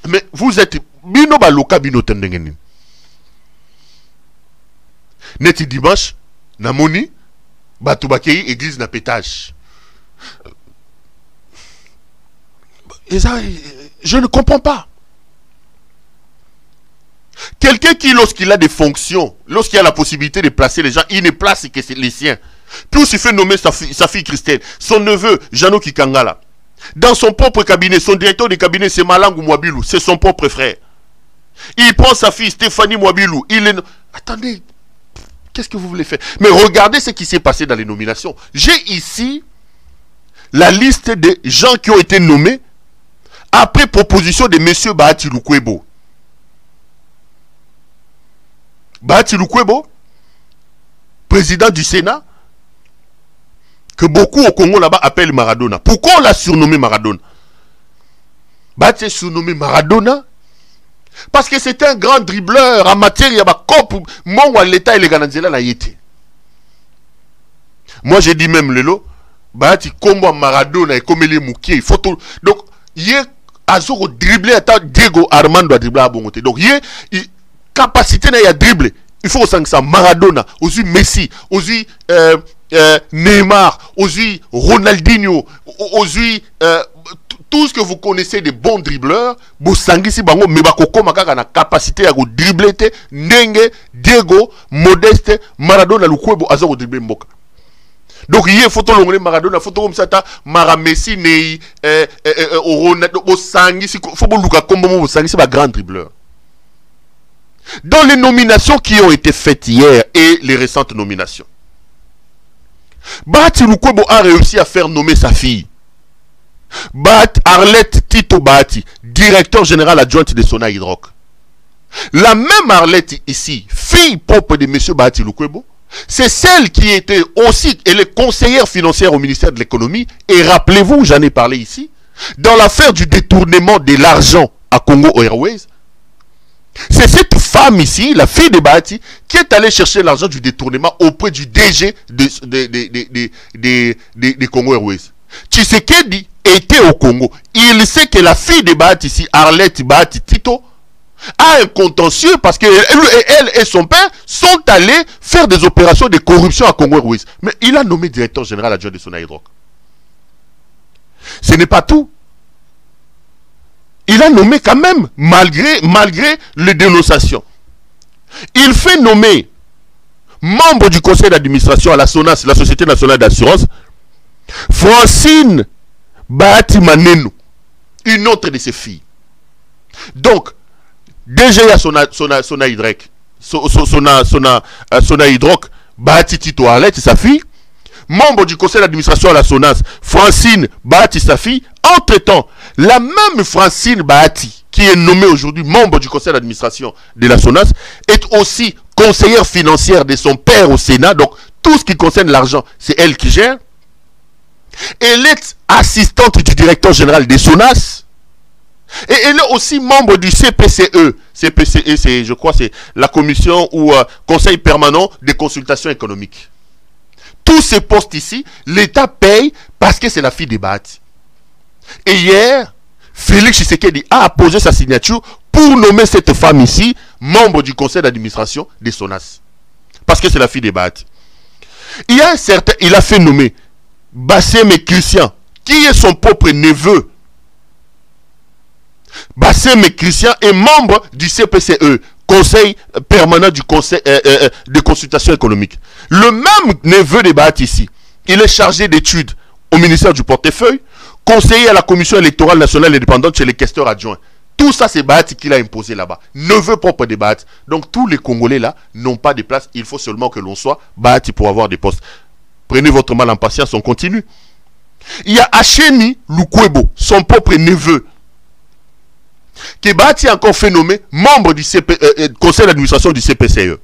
Mais vous êtes... Bino baloka bino tendengeni. Neti dimanche, namoni, Batubakei, église na pétage. Et ça, je ne comprends pas. Quelqu'un qui, lorsqu'il a des fonctions, lorsqu'il a la possibilité de placer les gens, il ne place que les siens. Puis il fait nommer sa fille Christelle, son neveu, Jano Kikangala. Dans son propre cabinet, son directeur de cabinet, c'est Malangu Mwabilu, c'est son propre frère. Il prend sa fille, Stéphanie Mwabilu. Attendez, qu'est-ce que vous voulez faire? Mais regardez ce qui s'est passé dans les nominations. J'ai ici la liste des gens qui ont été nommés après proposition de M. Bahati Lukwebo. Bahati Lukwebo, président du Sénat, que beaucoup au Congo là-bas appellent Maradona. Pourquoi on l'a surnommé Maradona? Bahati est surnommé Maradona parce que c'est un grand dribbleur en matière, il y a pas cop, mon l'État et les Gananzela l'a été. Moi, j'ai dit même Lelo, Bahati Kombo Maradona et Komele Moukier. Photo. Donc, il y a Azoro dribbler, Diego Armando a dribblé à bon côté. Donc, il y a capacité à dribbler. Il faut que ça Maradona, aussi Messi, aussi Neymar, aussi Ronaldinho, aussi tout ce que vous connaissez des bons dribbleurs, Bosangisi Bango, mais Bakoko Makaka na capacité à dribbler, Ndenge, Diego, Modeste, Maradona, Lukwebo, Azoro dribbler Mboka. Donc il y a une photo longue Maradona, photo comme ça, Mara Messi, Ney, Ronaldo, Bosangisi, faut que Luka Kombo Bosangisi, c'est un grand dribbleur. Dans les nominations qui ont été faites hier et les récentes nominations, Bahati Lukwebo a réussi à faire nommer sa fille. Arlette Tito Bahati, directeur général adjointe de Sona Hydroc. La même Arlette ici, fille propre de M. Bahati Lukwebo, c'est celle qui était aussi, elle est conseillère financière au ministère de l'économie. Et rappelez-vous, j'en ai parlé ici, dans l'affaire du détournement de l'argent à Congo Airways, c'est cette femme ici, la fille de Bahati, qui est allée chercher l'argent du détournement auprès du DG de Congo Airways. Tshisekedi était au Congo. Il sait que la fille de Bahati ici, Arlette Bahati Tito, a un contentieux parce que elle et son père sont allés faire des opérations de corruption à Congo Airways. Mais il a nommé directeur général adjoint de Sona Hydroc. Ce n'est pas tout. Il a nommé quand même, malgré les dénoncations. Il fait nommer membre du conseil d'administration à la SONAS, la Société nationale d'assurance, Francine Bahati Manenu, une autre de ses filles. Donc, déjà Sona Hydroc, Sona Hydroc, Bahati Tito Arlette, sa fille, membre du conseil d'administration à la SONAS, Francine Bahati, sa fille. Entre-temps, la même Francine Bahati, qui est nommée aujourd'hui membre du conseil d'administration de la SONAS, est aussi conseillère financière de son père au Sénat. Donc, tout ce qui concerne l'argent, c'est elle qui gère. Elle est assistante du directeur général des SONAS. Et elle est aussi membre du CPCE. CPCE, c'est, je crois, c'est la commission ou conseil permanent des consultations économiques. Tous ces postes ici, l'État paye parce que c'est la fille de Bahati. Et hier, Félix Tshisekedi a posé sa signature pour nommer cette femme ici, membre du conseil d'administration des SONAS. Parce que c'est la fille de Bahati. Il y a un certain, il a fait nommer Bassem Christian, qui est son propre neveu. Bassem Christian est membre du CPCE, conseil permanent du conseil de consultation économique. Le même neveu de Bahati ici, il est chargé d'études au ministère du portefeuille, conseiller à la commission électorale nationale indépendante chez les questeurs adjoints. Tout ça, c'est Bahati qui l'a imposé là-bas. Neveu propre de Bahati. Donc, tous les Congolais là n'ont pas de place. Il faut seulement que l'on soit Bahati pour avoir des postes. Prenez votre mal en patience, on continue. Il y a Acheni Lukwebo, son propre neveu, que Bahati a encore fait nommer membre du conseil d'administration du CPCE.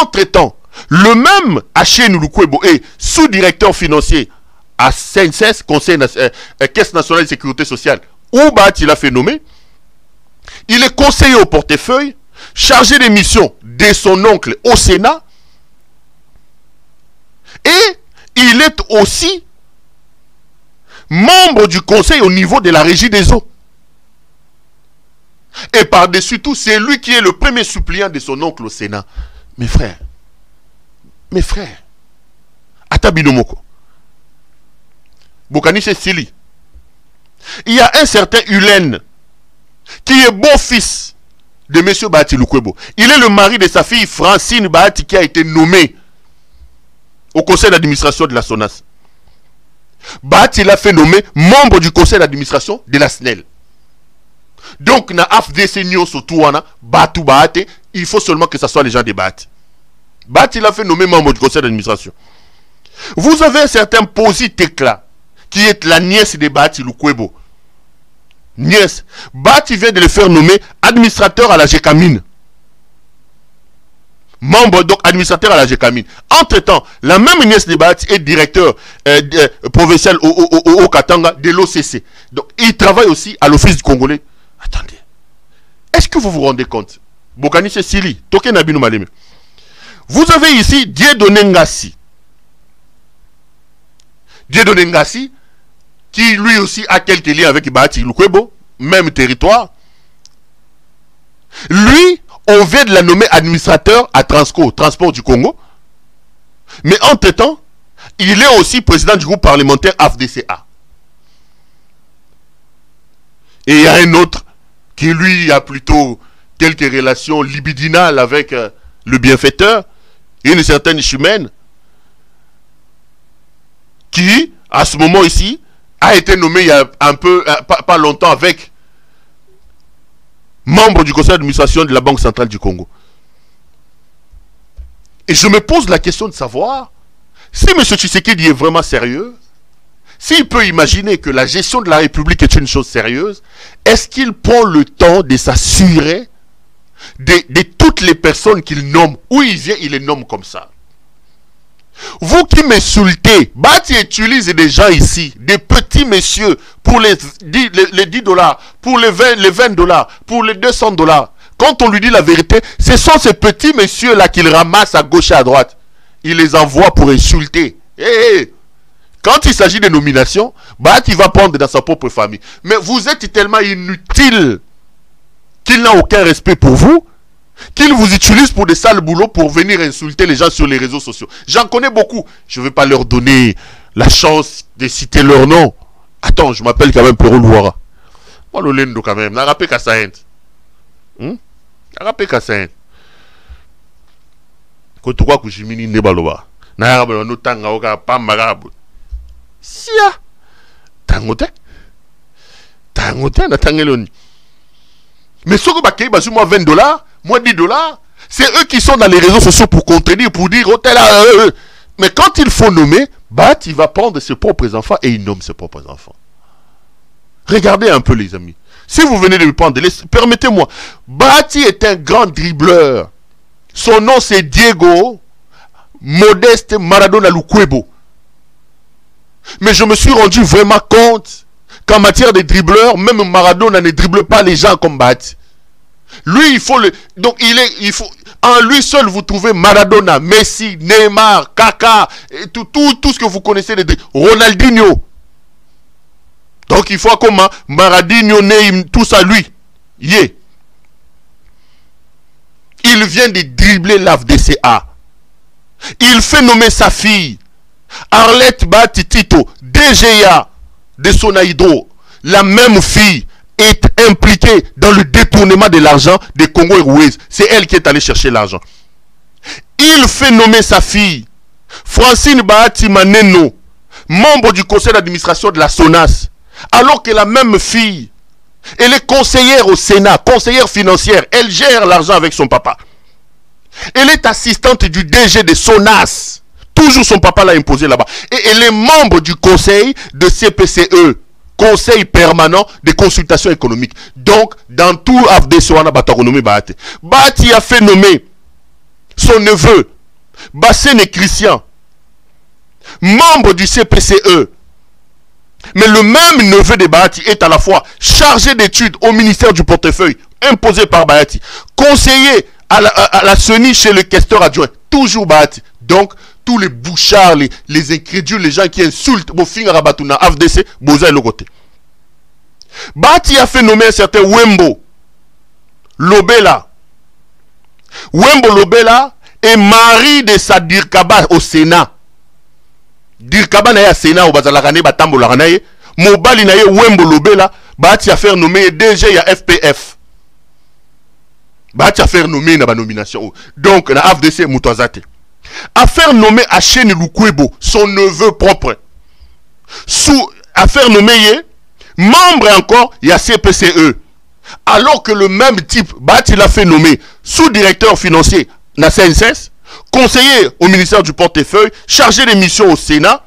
Entre-temps, le même Acheni Lukwebo est sous-directeur financier à CNSS, Caisse nationale de sécurité sociale, où Bahati l'a fait nommer. Il est conseiller au portefeuille, chargé des missions de son oncle au Sénat, et il est aussi membre du conseil au niveau de la régie des eaux. Et par-dessus tout, c'est lui qui est le premier suppléant de son oncle au Sénat. Mes frères, Atabinomoko, Bokanise Sili, il y a un certain Hulen qui est beau-fils de M. Bahati Lukwebo. Il est le mari de sa fille Francine Bahati qui a été nommée au conseil d'administration de la SONAS. Bahati l'a fait nommer membre du conseil d'administration de la SNEL. Donc, na AFDC Nyon Sotouana, Batu Bahati, il faut seulement que ce soit les gens de Bahati. Bahati l'a fait nommer membre du conseil d'administration. Vous avez un certain Posi Tekla, qui est la nièce de Bahati Lukwebo. Nièce. Bahati vient de le faire nommer administrateur à la GECAMINE. Membre, donc administrateur à la GECAMINE. Entre-temps, la même nièce de Bahati est directeur provincial au Katanga de l'OCC. Donc, il travaille aussi à l'Office du Congolais. Attendez. Est-ce que vous vous rendez compte? Bokani c'est Sili. Toke Nabino Maleme. Vous avez ici Dieudonné Ngassi. Dieudonné Ngassi, qui lui aussi a quelques liens avec Bahati Lukwebo, même territoire. Lui, on vient de la nommer administrateur à Transco, Transport du Congo. Mais entre-temps, il est aussi président du groupe parlementaire AFDCA. Et il y a un autre qui lui a plutôt quelques relations libidinales avec le bienfaiteur, une certaine Chimène, qui, à ce moment ici, a été nommé il y a un peu, pas longtemps, avec membre du conseil d'administration de la Banque centrale du Congo. Et je me pose la question de savoir si M. Tshisekedi est vraiment sérieux, s'il peut imaginer que la gestion de la République est une chose sérieuse, est-ce qu'il prend le temps de s'assurer de toutes les personnes qu'il nomme, où il vient, il les nomme comme ça? Vous qui m'insultez, Bahati utilise des gens ici, des petits messieurs, pour les 10 dollars, pour les 20 dollars, pour les 200 dollars. Quand on lui dit la vérité, ce sont ces petits messieurs-là qu'il ramasse à gauche et à droite. Il les envoie pour insulter. Quand il s'agit de nominations, Bahati va prendre dans sa propre famille. Mais vous êtes tellement inutile qu'il n'a aucun respect pour vous, qu'il vous utilise pour des sales boulots pour venir insulter les gens sur les réseaux sociaux. J'en connais beaucoup. Je ne vais pas leur donner la chance de citer leur nom. Attends, je m'appelle quand même Perol Ouara. Moi, le lendo quand même. N'a rappelé qu'à ça. N'a rappelé qu'à ça. Quand tu crois que je m'y nebaloba. N'a rappelé no tanga oka pas marabu. Sia. Tangote. Tangote na tangeloni. Mais ce que bakay basu moi 20 dollars. Moi 10 dollars, c'est eux qui sont dans les réseaux sociaux pour contredire, pour dire oh, tel, mais quand il faut nommer, Bahati va prendre ses propres enfants et il nomme ses propres enfants. Regardez un peu les amis. Si vous venez de me prendre, permettez-moi. Bahati est un grand dribbleur. Son nom c'est Diego Modeste Maradona Lukwebo. Mais je me suis rendu vraiment compte qu'en matière de dribbleurs, même Maradona ne dribble pas les gens comme Bahati. Lui, il faut le... Donc, il faut... En lui seul, vous trouvez Maradona, Messi, Neymar, Kaka, et tout ce que vous connaissez, Ronaldinho. Donc, il faut comment Maradinho, Neymar, tout ça, lui. Il vient de dribbler l'AFDCA. Il fait nommer sa fille, Arlette Batitito, DGA de Sonaïdro, la même fille, est impliquée dans le détournement de l'argent des Congo Airways. C'est elle qui est allée chercher l'argent. Il fait nommer sa fille, Francine Bahati Maneno, membre du conseil d'administration de la SONAS, alors que la même fille, elle est conseillère au Sénat, conseillère financière, elle gère l'argent avec son papa. Elle est assistante du DG de SONAS, toujours son papa l'a imposé là-bas. Et elle est membre du conseil de CPCE, Conseil permanent de consultation économique. Donc, dans tout AFDCA, Bahati a fait nommer son neveu, Bassène Christian, membre du CPCE. Mais le même neveu de Bahati est à la fois chargé d'études au ministère du portefeuille, imposé par Bahati, conseiller à la CENI chez le questeur adjoint, toujours Bahati. Donc, tous les bouchards, les incrédules, les gens qui insultent Bofing Rabatuna, AFDC, Boza et le côté. Bahati a fait nommer un certain Wembo Lobela. Wembo Lobela est mari de sa Dirkaba au Sénat. Dirkaba na ya Sénat au Bazalakane Batambo Lakanaye. Mobali na ye Wembo Lobela. Bahati a fait nommer DG ya FPF. Bahati a fait nommer na ba nomination. Donc na AFDC Moutouazate. A faire nommer Achene Lukwebo, son neveu propre. A faire nommer membre encore, il y a CPCE. Alors que le même type, Bahati l'a fait nommer sous-directeur financier na CNSS, conseiller au ministère du portefeuille, chargé des missions au Sénat.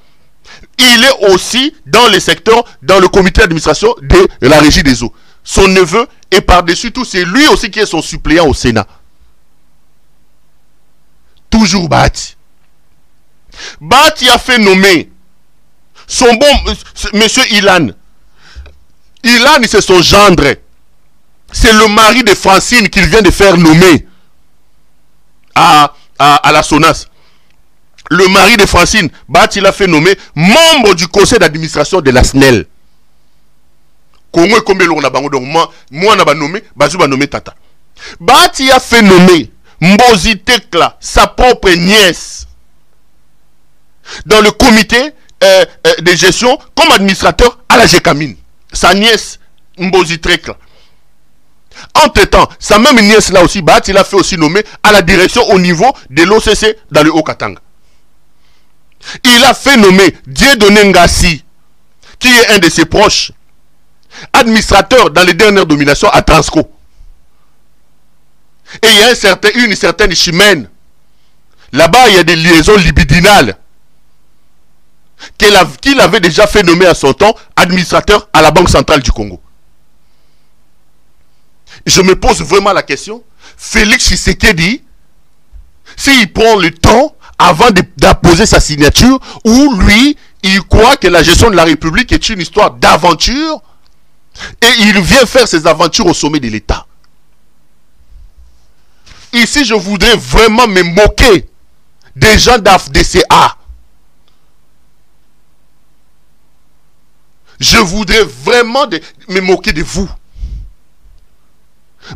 Il est aussi dans les secteurs, dans le comité d'administration de la régie des eaux. Son neveu, et par-dessus tout, c'est lui aussi qui est son suppléant au Sénat. Toujours Bahati. Bahati a fait nommer son bon monsieur Ilan. Ilan, c'est son gendre. C'est le mari de Francine qu'il vient de faire nommer à la SONAS. le mari de Francine, Bahati l'a fait nommer membre du conseil d'administration de la SNEL. Congo combien l'on a bango donc moi on a nommé, Bazou va nommer Tata. Bahati a fait nommer Mbozi Tekla, sa propre nièce, dans le comité de gestion comme administrateur à la GECAMINE. Sa nièce Mbozi Tekla. Entre-temps, sa même nièce là aussi, Bahati l'a fait aussi nommer à la direction au niveau de l'OCC dans le Haut-Katanga. Il a fait nommer Dieudonné Ngassi, qui est un de ses proches, administrateur dans les dernières dominations à Transco. Et il y a une certaine Chimène. Là-bas, il y a des liaisons libidinales. Qu'il avait déjà fait nommer à son temps administrateur à la Banque centrale du Congo. Je me pose vraiment la question, Félix Tshisekedi, s'il prend le temps avant d'apposer sa signature, ou lui, il croit que la gestion de la République est une histoire d'aventure, et il vient faire ses aventures au sommet de l'État. Ici, je voudrais vraiment me moquer des gens d'AFDCA. Je voudrais vraiment me moquer de vous.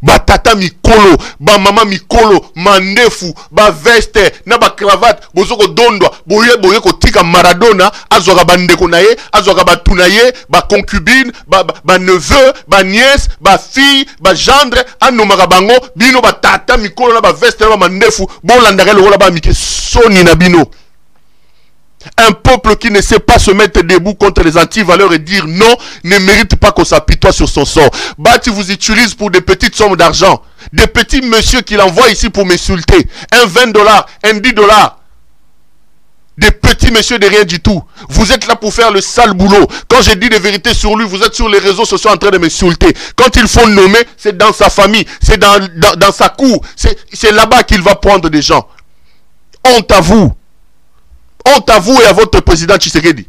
Ba tata mikolo, ba mama mikolo, mandefu, ba veste, na ba cravate, bozoko dondwa, boye ko tika Maradona, azwaka bandeko na ye, azwaka batuna ye, ba concubine, ba neveu, ba nièce, ba fille, ba gendre, anomaka bango, bino ba tata mikolo na ba veste na ba mandefu, bon landaka le ba mike soni na bino. Un peuple qui ne sait pas se mettre debout contre les anti-valeurs et dire non ne mérite pas qu'on s'apitoie sur son sort. Bahati vous utilise pour des petites sommes d'argent. Des petits messieurs qu'il envoie ici pour m'insulter. Un 20 $, un 10 $. Des petits messieurs de rien du tout. Vous êtes là pour faire le sale boulot. Quand j'ai dit des vérités sur lui, vous êtes sur les réseaux sociaux en train de m'insulter. Quand il faut le nommer, c'est dans sa famille, c'est dans sa cour. C'est là-bas qu'il va prendre des gens. Honte à vous. Honte à vous et à votre président Tshisekedi.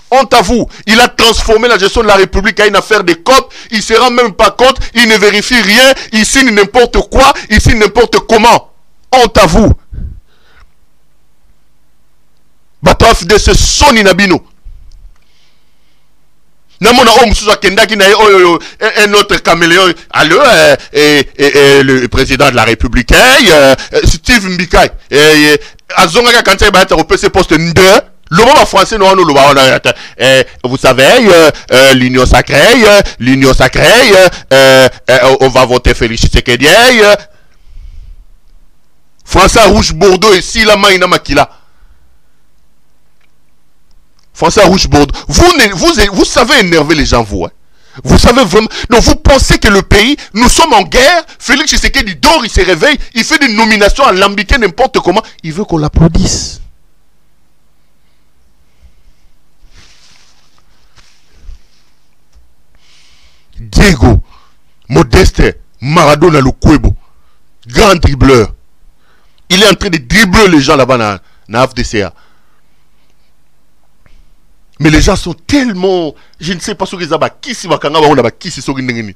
Honte à vous. Il a transformé la gestion de la République à une affaire de COP. Il ne se rend même pas compte. Il ne vérifie rien. Il signe n'importe quoi. Il signe n'importe comment. Honte à vous. Bataf de ce soni nabino. Namona Omsusa Kendaki na un autre caméléon. Alors, le président de la République, Steve Mbikai. Azonga quand il va être au PC poste 2, le mot français non vous savez l'union sacrée, on va voter Félix Tshisekedi. Français rouge Bordeaux et si la main makila. Français rouge Bordeaux. Vous savez énerver les gens vous. Hein? Vous savez vraiment. Donc vous pensez que le pays, nous sommes en guerre. Félix Tshisekedi dort, il se réveille, il fait des nominations à lambiquer n'importe comment. Il veut qu'on l'applaudisse. Diego, Modeste, Maradona Lukwebo, grand dribbleur. Il est en train de dribbler les gens là-bas dans FDCA. Mais les gens sont tellement... Je ne sais pas ce qu'ils ont dit.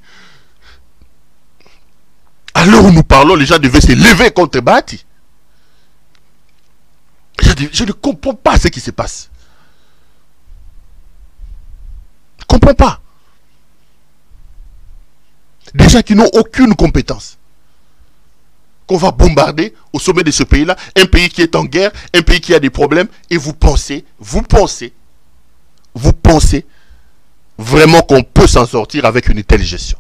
Alors où nous parlons, les gens devaient se lever contre Bahati. Je ne comprends pas ce qui se passe. Je ne comprends pas. Des gens qui n'ont aucune compétence. Qu'on va bombarder au sommet de ce pays-là. Un pays qui est en guerre, un pays qui a des problèmes. Et vous pensez vraiment qu'on peut s'en sortir avec une telle gestion?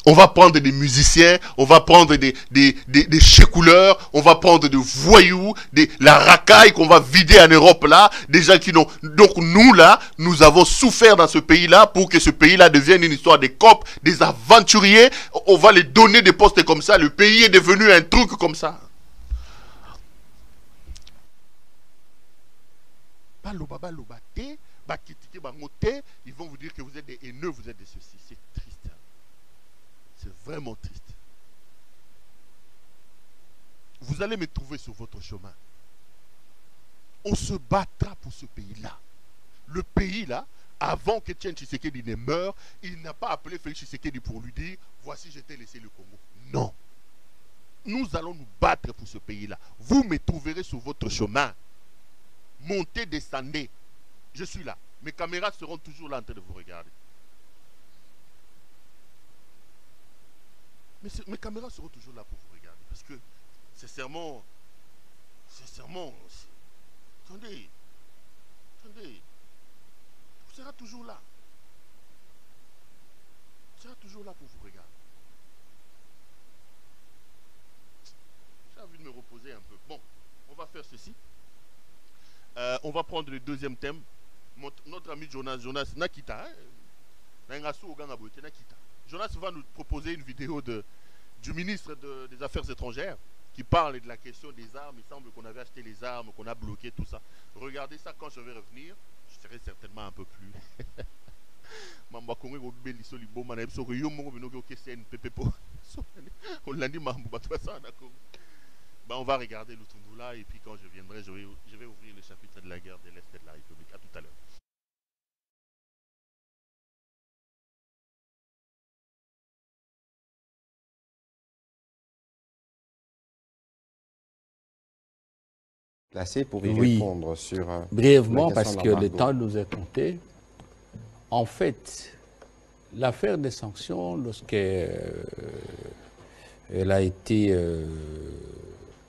On va prendre des musiciens, on va prendre des chécouleurs, on va prendre des voyous, la racaille qu'on va vider en Europe là, des gens qui n'ont... Donc nous là, nous avons souffert dans ce pays-là pour que ce pays-là devienne une histoire des copes, des aventuriers. On va les donner des postes comme ça. Le pays est devenu un truc comme ça. Ils vont vous dire que vous êtes des haineux, vous êtes des ceci. C'est triste. C'est vraiment triste. Vous allez me trouver sur votre chemin. On se battra pour ce pays-là. Le pays-là, avant que Etienne Tshisekedi ne meure, il n'a pas appelé Félix Tshisekedi pour lui dire « Voici, je t'ai laissé le Congo ». Non. nous allons nous battre pour ce pays-là. Vous me trouverez sur votre chemin. Montez, descendez. Je suis là. Mes caméras seront toujours là en train de vous regarder. Mais mes caméras seront toujours là pour vous regarder. Parce que, sincèrement, attendez, on sera toujours là. On sera toujours là pour vous regarder. J'ai envie de me reposer un peu. Bon, on va faire ceci. On va prendre le deuxième thème. Notre ami Jonas Nakita. Jonas va nous proposer une vidéo du ministre des Affaires étrangères qui parle de la question des armes. Il semble qu'on avait acheté les armes, qu'on a bloqué tout ça. Regardez ça quand je vais revenir. Je serai certainement un peu plus. On va regarder le Tundula et puis quand je viendrai, je vais ouvrir le chapitre de la guerre de l'Est de la République. À tout à l'heure. Placé pour y répondre sur brièvement, parce que le temps nous est compté. En fait, l'affaire des sanctions, lorsqu'elle a été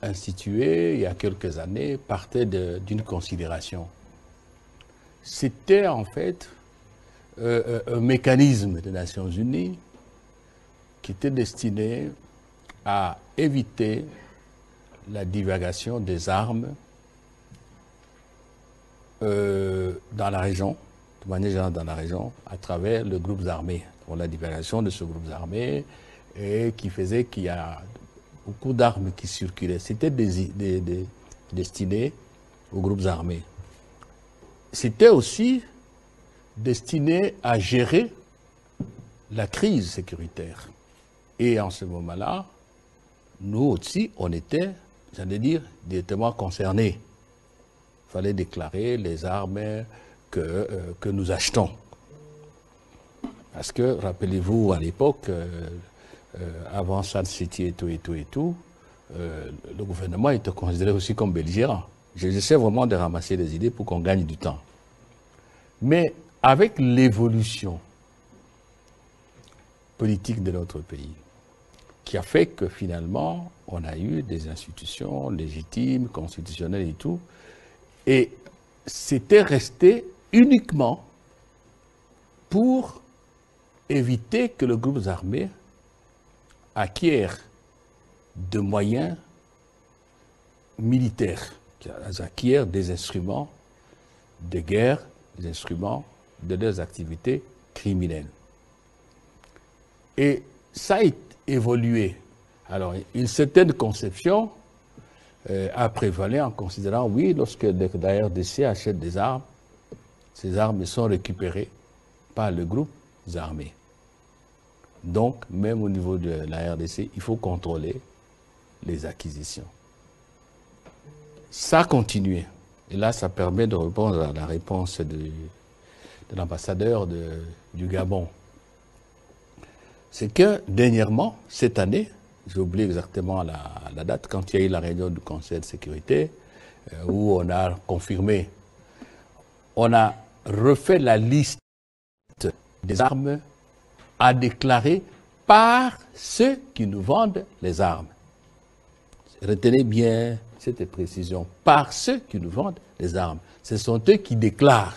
instituée il y a quelques années, partait d'une considération. C'était en fait un mécanisme des Nations Unies qui était destiné à éviter la divagation des armes dans la région, de manière générale dans la région, à travers les groupes armés. Pour la divagation de ce groupe armé et qui faisait qu'il y a beaucoup d'armes qui circulaient. C'était destiné aux groupes armés. C'était aussi destiné à gérer la crise sécuritaire. Et en ce moment-là, nous aussi, on était, j'allais dire, directement concernés. Il fallait déclarer les armes que nous achetons. Parce que, rappelez-vous, à l'époque, avant Sun City et tout, le gouvernement était considéré aussi comme belligérant. J'essaie vraiment de ramasser des idées pour qu'on gagne du temps. Mais avec l'évolution politique de notre pays, qui a fait que finalement, on a eu des institutions légitimes, constitutionnelles et tout, et c'était resté uniquement pour éviter que le groupe armé acquiert de moyens militaires, acquiert des instruments de guerre, des instruments de leurs activités criminelles. Et ça a évolué. Alors, une certaine conception a prévalu en considérant, oui, lorsque la RDC achète des armes, ces armes sont récupérées par le groupe armé. Donc, même au niveau de la RDC, il faut contrôler les acquisitions. Ça a continué. Et là, ça permet de répondre à la réponse de l'ambassadeur du Gabon. C'est que, dernièrement, cette année, j'ai oublié exactement la date, quand il y a eu la réunion du Conseil de sécurité, où on a confirmé, on a refait la liste des armes à déclarer par ceux qui nous vendent les armes. Retenez bien cette précision, par ceux qui nous vendent les armes. Ce sont eux qui déclarent.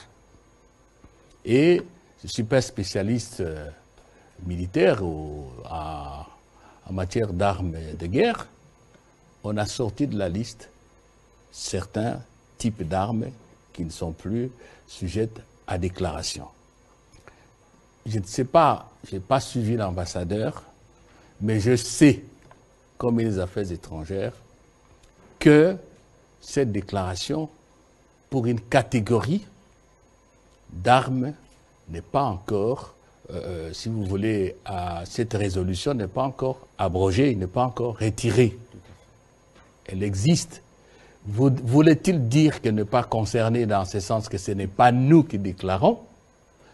Et je ne suis pas spécialiste militaire en matière d'armes de guerre. On a sorti de la liste certains types d'armes qui ne sont plus sujettes à déclaration. Je ne sais pas, je n'ai pas suivi l'ambassadeur, mais je sais, comme les affaires étrangères, que cette déclaration, pour une catégorie d'armes, n'est pas encore, si vous voulez, cette résolution n'est pas encore abrogée, n'est pas encore retirée. Elle existe. Voulait-il dire qu'elle n'est pas concernée dans ce sens que ce n'est pas nous qui déclarons?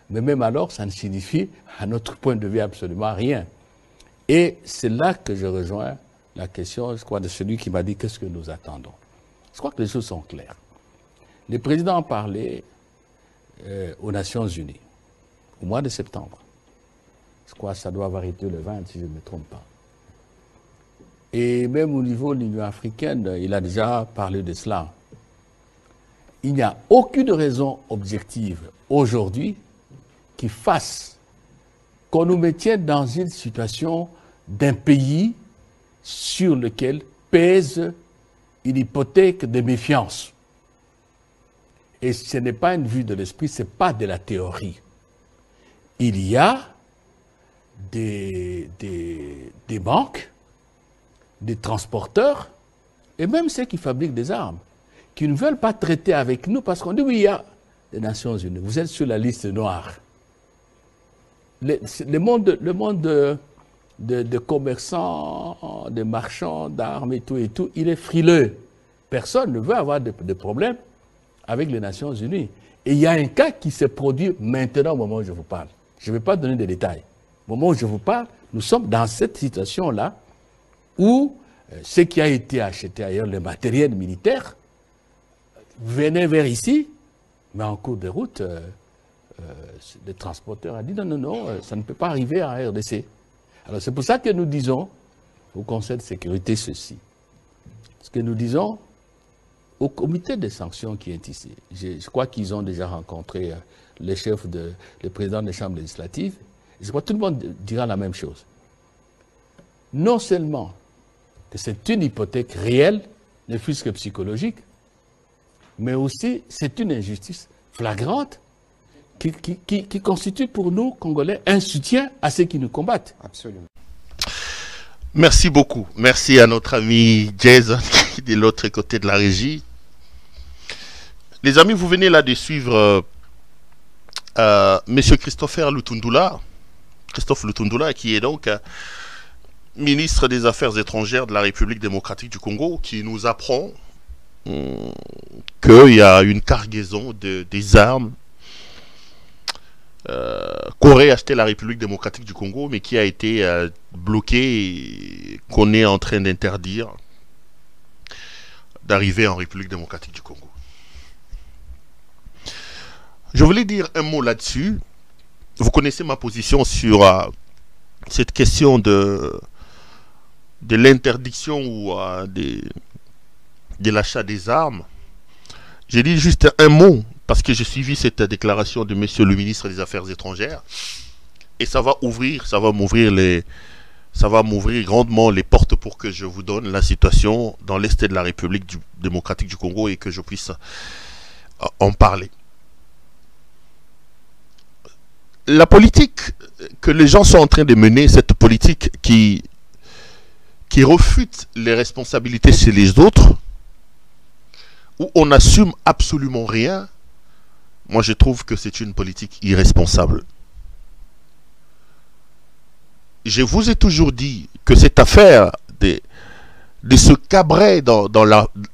Mais même alors, ça ne signifie, à notre point de vue, absolument rien. Et c'est là que je rejoins la question, je crois, de celui qui m'a dit qu'est-ce que nous attendons. Je crois que les choses sont claires. Le président a parlé aux Nations Unies au mois de septembre. Je crois que ça doit avoir été le 20, si je ne me trompe pas. Et même au niveau de l'Union africaine, il a déjà parlé de cela. Il n'y a aucune raison objective aujourd'hui qui fasse qu'on nous maintienne dans une situation d'un pays sur lequel pèse une hypothèque de méfiance. Et ce n'est pas une vue de l'esprit, ce n'est pas de la théorie. Il y a des banques, des transporteurs, et même ceux qui fabriquent des armes, qui ne veulent pas traiter avec nous parce qu'on dit oui, il y a les Nations Unies, vous êtes sur la liste noire. Le monde de commerçants, de marchands d'armes et tout, il est frileux. Personne ne veut avoir de problème avec les Nations Unies. Et il y a un cas qui se produit maintenant au moment où je vous parle. Je ne vais pas donner des détails. Au moment où je vous parle, nous sommes dans cette situation-là où ce qui a été acheté ailleurs, le matériel militaire, venait vers ici, mais en cours de route, le transporteur a dit non, ça ne peut pas arriver en RDC. Alors c'est pour ça que nous disons au Conseil de sécurité ceci. Ce que nous disons au comité des sanctions qui est ici. Je crois qu'ils ont déjà rencontré le président des chambres législatives. Je crois que tout le monde dira la même chose. Non seulement que c'est une hypothèque réelle, ne fût-ce que psychologique, mais aussi c'est une injustice flagrante qui constitue pour nous, Congolais, un soutien à ceux qui nous combattent. Absolument. Merci beaucoup. Merci à notre ami Jason qui est de l'autre côté de la régie. Les amis, vous venez là de suivre Monsieur Christophe Lutundula, qui est donc ministre des Affaires étrangères de la République démocratique du Congo, qui nous apprend qu'il y a une cargaison des armes qu'aurait acheté la République démocratique du Congo, mais qui a été bloquée et qu'on est en train d'interdire d'arriver en République démocratique du Congo. Je voulais dire un mot là-dessus. Vous connaissez ma position sur cette question de l'interdiction ou de l'achat des armes. J'ai dit juste un mot parce que j'ai suivi cette déclaration de monsieur le ministre des Affaires étrangères et ça va m'ouvrir grandement les portes pour que je vous donne la situation dans l'est de la République démocratique du Congo et que je puisse en parler. La politique que les gens sont en train de mener, cette politique qui refute les responsabilités chez les autres, où on n'assume absolument rien, moi je trouve que c'est une politique irresponsable. Je vous ai toujours dit que cette affaire de se cabrer dans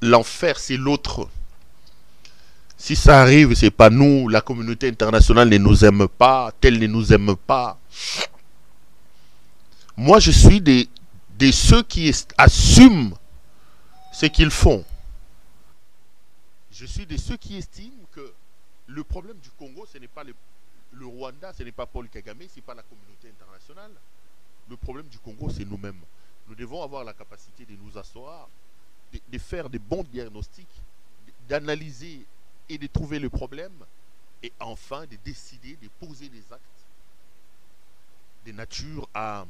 l'enfer, c'est l'autre. Si ça arrive, c'est pas nous, la communauté internationale ne nous aime pas, tel ne nous aime pas. Moi, je suis de ceux qui assument ce qu'ils font. Je suis de ceux qui estiment que le problème du Congo, ce n'est pas le Rwanda, ce n'est pas Paul Kagame, ce n'est pas la communauté internationale. Le problème du Congo, c'est nous-mêmes. Nous devons avoir la capacité de nous asseoir, de faire des bons diagnostics, d'analyser et de trouver le problème, et enfin de décider de poser des actes de nature à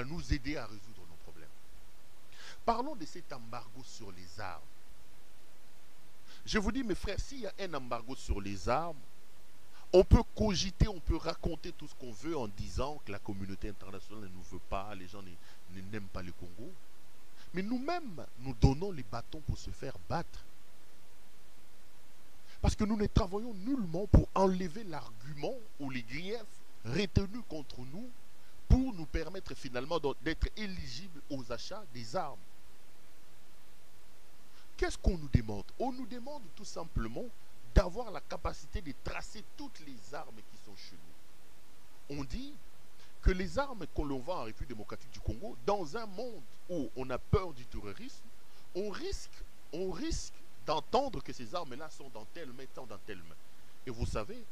nous aider à résoudre nos problèmes. Parlons de cet embargo sur les armes. Je vous dis, mes frères, s'il y a un embargo sur les armes, on peut cogiter, on peut raconter tout ce qu'on veut en disant que la communauté internationale ne nous veut pas, les gens n'aiment pas le Congo. Mais nous-mêmes, nous donnons les bâtons pour se faire battre. Parce que nous ne travaillons nullement pour enlever l'argument ou les griefs retenus contre nous pour nous permettre finalement d'être éligibles aux achats des armes. Qu'est-ce qu'on nous demande? On nous demande tout simplement d'avoir la capacité de tracer toutes les armes qui sont chez nous. on dit que les armes qu'on l'on vend en République démocratique du Congo, dans un monde où on a peur du terrorisme, on risque d'entendre que ces armes-là sont dans telle main, tant dans telle main. Et vous savez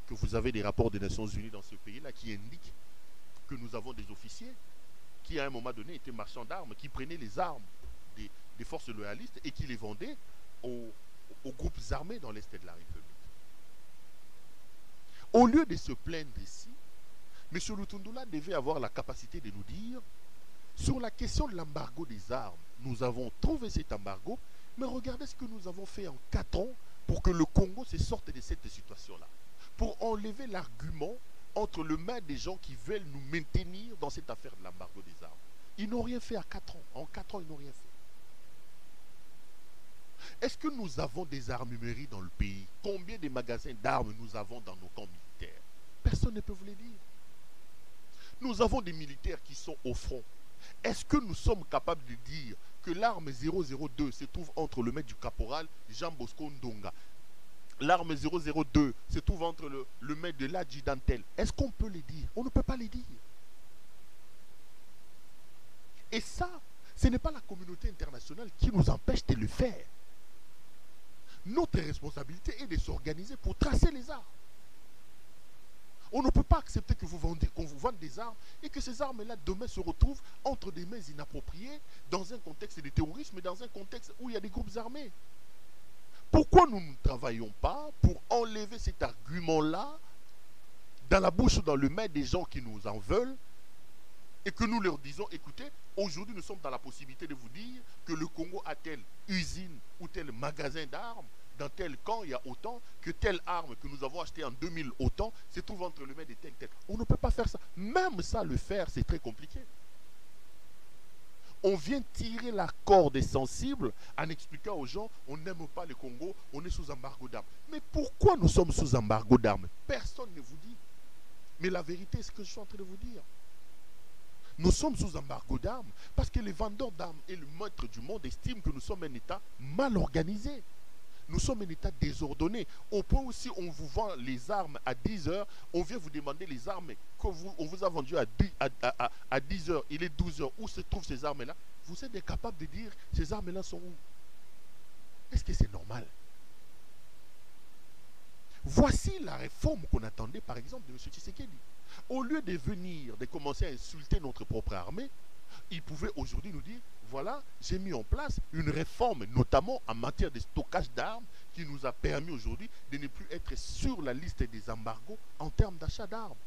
que vous avez des rapports des Nations Unies dans ce pays-là qui indiquent que nous avons des officiers qui, à un moment donné, étaient marchands d'armes, qui prenaient les armes des forces loyalistes et qui les vendaient aux groupes armés dans l'Est de la République. Au lieu de se plaindre ici, M. Lutundula devait avoir la capacité de nous dire, sur la question de l'embargo des armes, nous avons trouvé cet embargo, mais regardez ce que nous avons fait en 4 ans pour que le Congo se sorte de cette situation-là. Pour enlever l'argument entre les mains des gens qui veulent nous maintenir dans cette affaire de l'embargo des armes. Ils n'ont rien fait à 4 ans. En 4 ans, ils n'ont rien fait. Est-ce que nous avons des armureries dans le pays? Combien de magasins d'armes nous avons dans nos camps militaires? Personne ne peut vous le dire. Nous avons des militaires qui sont au front. Est-ce que nous sommes capables de dire que l'arme 002 se trouve entre le maître du caporal Jean Bosco Ndonga? L'arme 002 se trouve entre le maître de l'adjudantel. Est-ce qu'on peut les dire? On ne peut pas les dire. Et ça, ce n'est pas la communauté internationale qui nous empêche de le faire. Notre responsabilité est de s'organiser pour tracer les armes. On ne peut pas accepter que qu'on vous vende des armes et que ces armes-là demain se retrouvent entre des mains inappropriées dans un contexte de terrorisme et dans un contexte où il y a des groupes armés. Pourquoi nous ne travaillons pas pour enlever cet argument-là dans la bouche ou dans le main des gens qui nous en veulent et que nous leur disons, écoutez, aujourd'hui nous sommes dans la possibilité de vous dire que le Congo a telle usine ou tel magasin d'armes, dans tel camp il y a autant, que telle arme que nous avons achetée en 2000 autant se trouve entre les mains de tel. On ne peut pas faire ça. Même ça, le faire, c'est très compliqué. On vient tirer la corde sensible en expliquant aux gens, on n'aime pas le Congo, on est sous embargo d'armes. Mais pourquoi nous sommes sous embargo d'armes? Personne ne vous dit. Mais la vérité, c'est ce que je suis en train de vous dire. Nous sommes sous embargo d'armes parce que les vendeurs d'armes et le maître du monde estiment que nous sommes un État mal organisé. Nous sommes un État désordonné. Au point où si on vous vend les armes à 10 heures, on vient vous demander les armes qu'on vous a vendues à 10 heures, il est 12 heures. Où se trouvent ces armes-là? Vous êtes incapable de dire ces armes-là sont où? Est-ce que c'est normal? Voici la réforme qu'on attendait par exemple de M. Tshisekedi. Au lieu de venir, de commencer à insulter notre propre armée, il pouvait aujourd'hui nous dire, voilà, j'ai mis en place une réforme, notamment en matière de stockage d'armes, qui nous a permis aujourd'hui de ne plus être sur la liste des embargos en termes d'achat d'armes.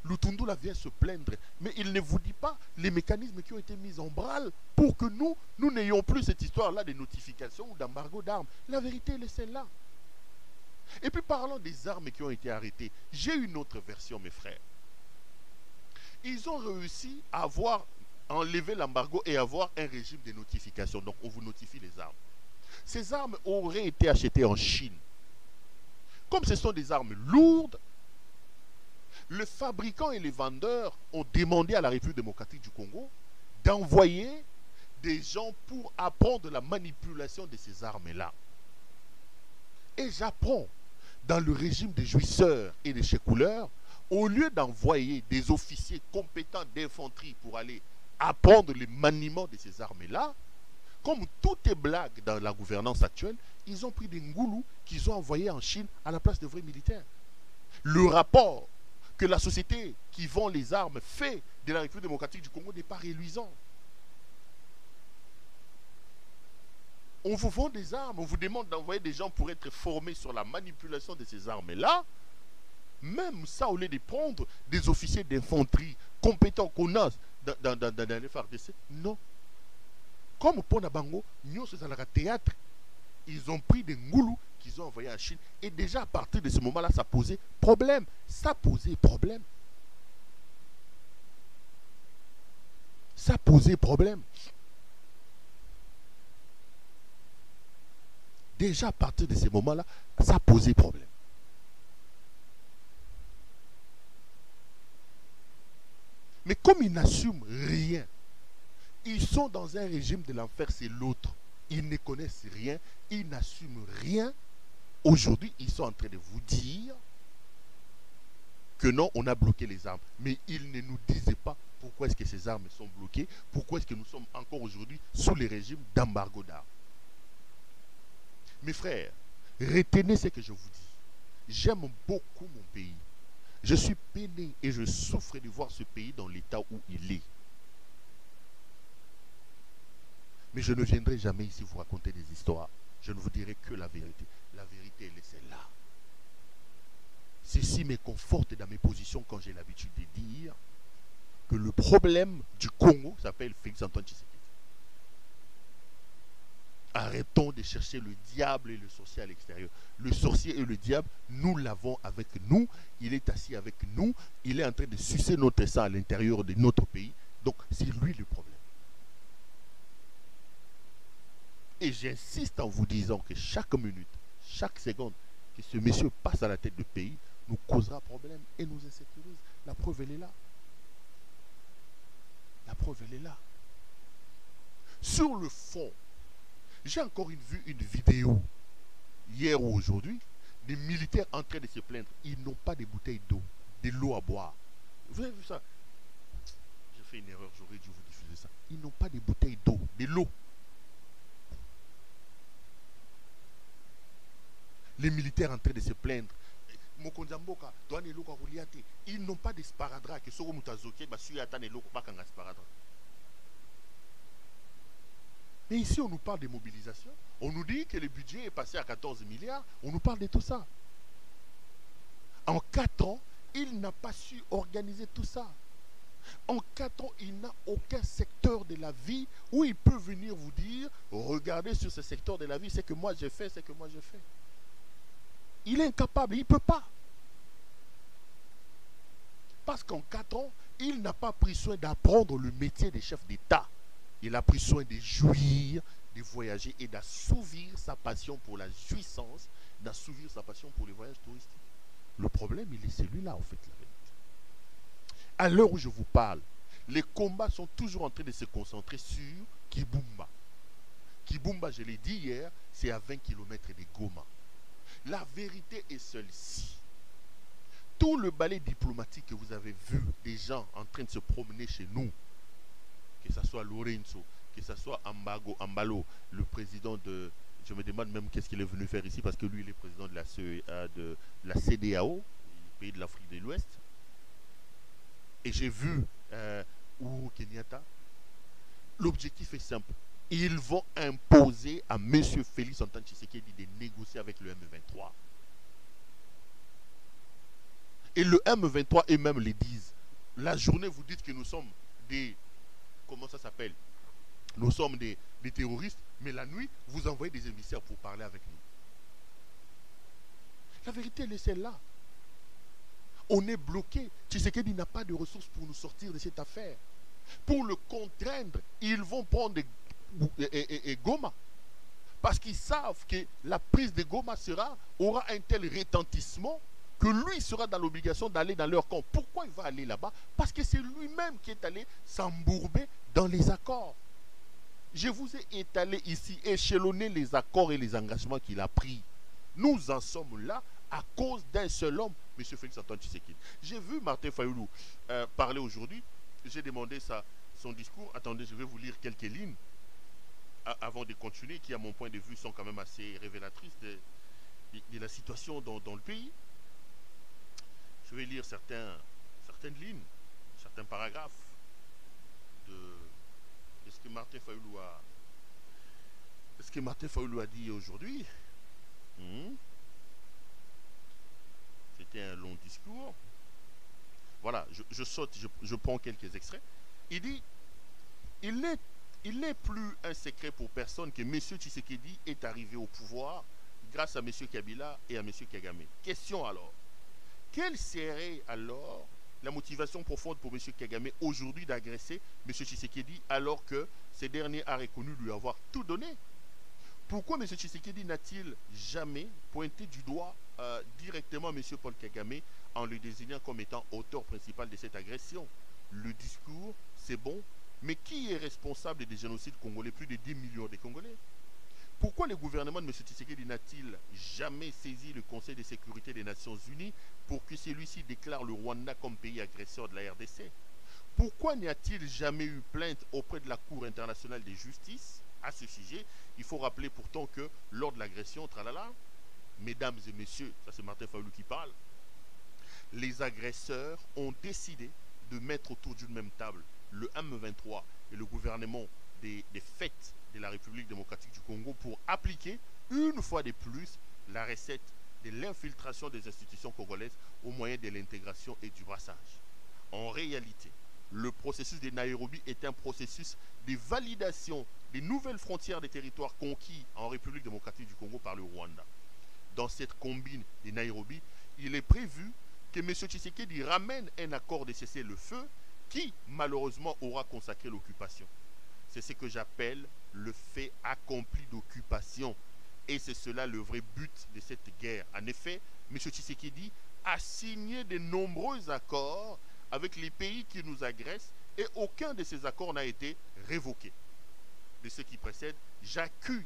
Lutundula vient se plaindre, mais il ne vous dit pas les mécanismes qui ont été mis en branle pour que nous n'ayons plus cette histoire-là de notification ou d'embargo d'armes. La vérité, elle est celle-là. Et puis parlons des armes qui ont été arrêtées. J'ai une autre version, mes frères. Ils ont réussi à enlever l'embargo et avoir un régime de notification. Donc on vous notifie les armes. Ces armes auraient été achetées en Chine. Comme ce sont des armes lourdes, le fabricant et les vendeurs ont demandé à la République démocratique du Congo d'envoyer des gens pour apprendre la manipulation de ces armes-là. Et j'apprends, dans le régime des jouisseurs et des chécouleurs, au lieu d'envoyer des officiers compétents d'infanterie pour aller apprendre le maniement de ces armes-là, comme tout est blague dans la gouvernance actuelle, ils ont pris des ngoulous qu'ils ont envoyés en Chine à la place de vrais militaires. Le rapport que la société qui vend les armes fait de la République démocratique du Congo n'est pas réluisant. On vous vend des armes, on vous demande d'envoyer des gens pour être formés sur la manipulation de ces armes-là. Même ça, au lieu de prendre des officiers d'infanterie compétents qu'on a dans les FARDC, non. Comme pour Nabango, nous sommes dans le théâtre, ils ont pris des ngoulous qu'ils ont envoyés en Chine. Et déjà à partir de ce moment-là, ça posait problème. Ça posait problème. Ça posait problème. Déjà à partir de ce moment-là, ça posait problème. Mais comme ils n'assument rien, ils sont dans un régime de l'enfer, c'est l'autre. Ils ne connaissent rien, ils n'assument rien. Aujourd'hui, ils sont en train de vous dire que non, on a bloqué les armes. Mais il ne nous disait pas pourquoi est-ce que ces armes sont bloquées, pourquoi est-ce que nous sommes encore aujourd'hui sous les régimes d'embargo d'armes. Mes frères, retenez ce que je vous dis. J'aime beaucoup mon pays. Je suis peiné et je souffre de voir ce pays dans l'état où il est. Mais je ne viendrai jamais ici vous raconter des histoires. Je ne vous dirai que la vérité. La vérité, elle est celle-là. Ceci me conforte dans mes positions quand j'ai l'habitude de dire que le problème du Congo s'appelle Félix-Antoine Tshisekedi. Arrêtons de chercher le diable et le sorcier à l'extérieur. Le sorcier et le diable, nous l'avons avec nous. Il est assis avec nous. Il est en train de sucer notre sang à l'intérieur de notre pays. Donc, c'est lui le problème. Et j'insiste en vous disant que chaque minute, chaque seconde que ce monsieur passe à la tête du pays, nous causera problème et nous insécurise. La preuve, elle est là. La preuve, elle est là. Sur le fond, j'ai encore vu une vidéo, hier ou aujourd'hui, des militaires en train de se plaindre. Ils n'ont pas de bouteilles d'eau, de l'eau à boire. Vous avez vu ça? J'ai fait une erreur, j'aurais dû vous diffuser ça. Ils n'ont pas de bouteilles d'eau, de l'eau. Les militaires en train de se plaindre. Ils n'ont pas de sparadrap. Mais ici, on nous parle de mobilisation. On nous dit que le budget est passé à 14 milliards. On nous parle de tout ça. En 4 ans, il n'a pas su organiser tout ça. En 4 ans, il n'a aucun secteur de la vie où il peut venir vous dire, regardez sur ce secteur de la vie, c'est que moi j'ai fait, c'est que moi j'ai fait. Il est incapable, il ne peut pas. Parce qu'en 4 ans, il n'a pas pris soin d'apprendre le métier des chefs d'État. Il a pris soin de jouir, de voyager et d'assouvir sa passion pour la jouissance, d'assouvir sa passion pour les voyages touristiques. Le problème, il est celui-là, en fait, la vérité. À l'heure où je vous parle, les combats sont toujours en train de se concentrer sur Kibumba. Kibumba, je l'ai dit hier, c'est à 20 km de Goma. La vérité est celle-ci. Tout le balai diplomatique que vous avez vu, des gens en train de se promener chez nous, que ce soit Lorenzo, que ce soit Ambalo, le président de... Je me demande même qu'est-ce qu'il est venu faire ici, parce que lui, il est président de la CEDEAO, le pays de l'Afrique de l'Ouest. Et j'ai vu Uhuru Kenyatta. L'objectif est simple. Ils vont imposer à M. Félix-Antoine Tshisekedi de négocier avec le M23. Et le M23 eux-mêmes le disent. La journée, vous dites que nous sommes des... Comment ça s'appelle? Nous sommes des terroristes, mais la nuit, vous envoyez des émissaires pour parler avec nous. La vérité, elle est celle-là. On est bloqué. Tshisekedi n'a pas de ressources pour nous sortir de cette affaire. Pour le contraindre, ils vont prendre Goma. Parce qu'ils savent que la prise de Goma aura un tel retentissement que lui sera dans l'obligation d'aller dans leur camp. Pourquoi il va aller là-bas? Parce que c'est lui-même qui est allé s'embourber dans les accords. Je vous ai étalé ici, échelonné les accords et les engagements qu'il a pris. Nous en sommes là à cause d'un seul homme, M. Félix-Antoine Tshisekedi. J'ai vu Martin Fayoulou parler aujourd'hui. J'ai demandé son discours. Attendez, je vais vous lire quelques lignes avant de continuer, qui à mon point de vue sont quand même assez révélatrices de la situation dans le pays. Je vais lire certaines lignes, certains paragraphes de ce que Martin Fayoulou a dit aujourd'hui. C'était un long discours. Voilà, je saute, je prends quelques extraits. Il dit, il n'est plus un secret pour personne que M. Tshisekedi est arrivé au pouvoir grâce à M. Kabila et à M. Kagame. Question alors, quelle serait alors la motivation profonde pour M. Kagame aujourd'hui d'agresser M. Tshisekedi alors que ce dernier a reconnu lui avoir tout donné? Pourquoi M. Tshisekedi n'a-t-il jamais pointé du doigt directement M. Paul Kagame en le désignant comme étant auteur principal de cette agression? Le discours, c'est bon, mais qui est responsable des génocides congolais? Plus de 10 millions de Congolais. Pourquoi le gouvernement de M. Tshisekedi n'a-t-il jamais saisi le Conseil de sécurité des Nations Unies pour que celui-ci déclare le Rwanda comme pays agresseur de la RDC? Pourquoi n'y a-t-il jamais eu plainte auprès de la Cour internationale de justice à ce sujet? Il faut rappeler pourtant que lors de l'agression, tralala, mesdames et messieurs, ça c'est Martin Fayulu qui parle, les agresseurs ont décidé de mettre autour d'une même table le M23 et le gouvernement des fêtes de la République démocratique du Congo pour appliquer une fois de plus la recette de l'infiltration des institutions congolaises au moyen de l'intégration et du brassage. En réalité, le processus de Nairobi est un processus de validation des nouvelles frontières des territoires conquis en République démocratique du Congo par le Rwanda. Dans cette combine de Nairobi, il est prévu que M. Tshisekedi ramène un accord de cessez-le-feu qui, malheureusement, aura consacré l'occupation. C'est ce que j'appelle le fait accompli d'occupation. Et c'est cela le vrai but de cette guerre. En effet, M. Tshisekedi a signé de nombreux accords avec les pays qui nous agressent et aucun de ces accords n'a été révoqué. De ce qui précède, j'accuse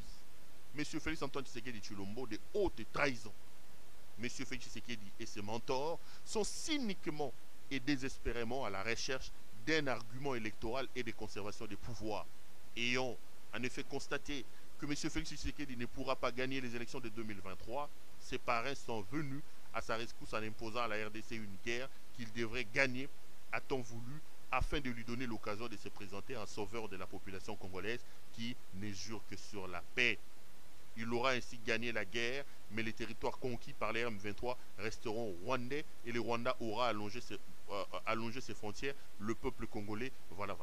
M. Félix Antoine Tshisekedi Tshilombo de haute trahison. M. Félix Tshisekedi et ses mentors sont cyniquement et désespérément à la recherche d'un argument électoral et de conservation des pouvoirs. Ayant en effet constaté que M. Félix Tshisekedi ne pourra pas gagner les élections de 2023, ses parrains sont venus à sa rescousse en imposant à la RDC une guerre qu'il devrait gagner à temps voulu afin de lui donner l'occasion de se présenter en sauveur de la population congolaise qui ne jure que sur la paix. Il aura ainsi gagné la guerre, mais les territoires conquis par les M23 resteront rwandais et le Rwanda aura allongé ses frontières. Le peuple congolais, voilà.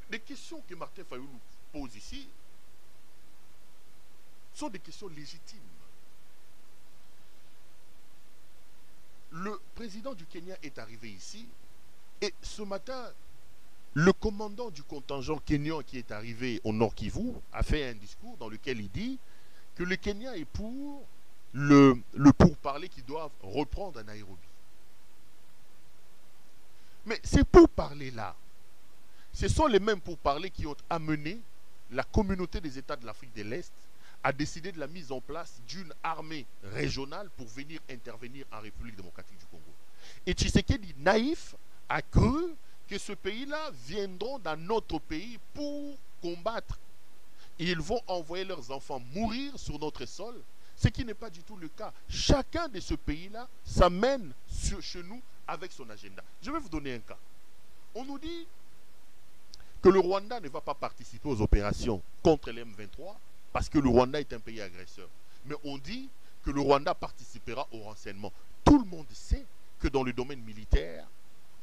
Les questions que Martin Fayulu pose ici sont des questions légitimes. Le président du Kenya est arrivé ici et ce matin, le commandant du contingent kenyan qui est arrivé au Nord Kivu a fait un discours dans lequel il dit que le Kenya est pour le pourparler qui doivent reprendre à Nairobi. Mais ces pourparlers-là, ce sont les mêmes pourparlers qui ont amené la communauté des États de l'Afrique de l'Est à décider de la mise en place d'une armée régionale pour venir intervenir en République démocratique du Congo. Et Tshisekedi, naïf, a cru que ce pays-là viendront dans notre pays pour combattre. Et ils vont envoyer leurs enfants mourir sur notre sol, ce qui n'est pas du tout le cas. Chacun de ce pays-là s'amène chez nous avec son agenda. Je vais vous donner un cas. On nous dit que le Rwanda ne va pas participer aux opérations contre les M23 parce que le Rwanda est un pays agresseur. Mais on dit que le Rwanda participera au renseignement. Tout le monde sait que dans le domaine militaire,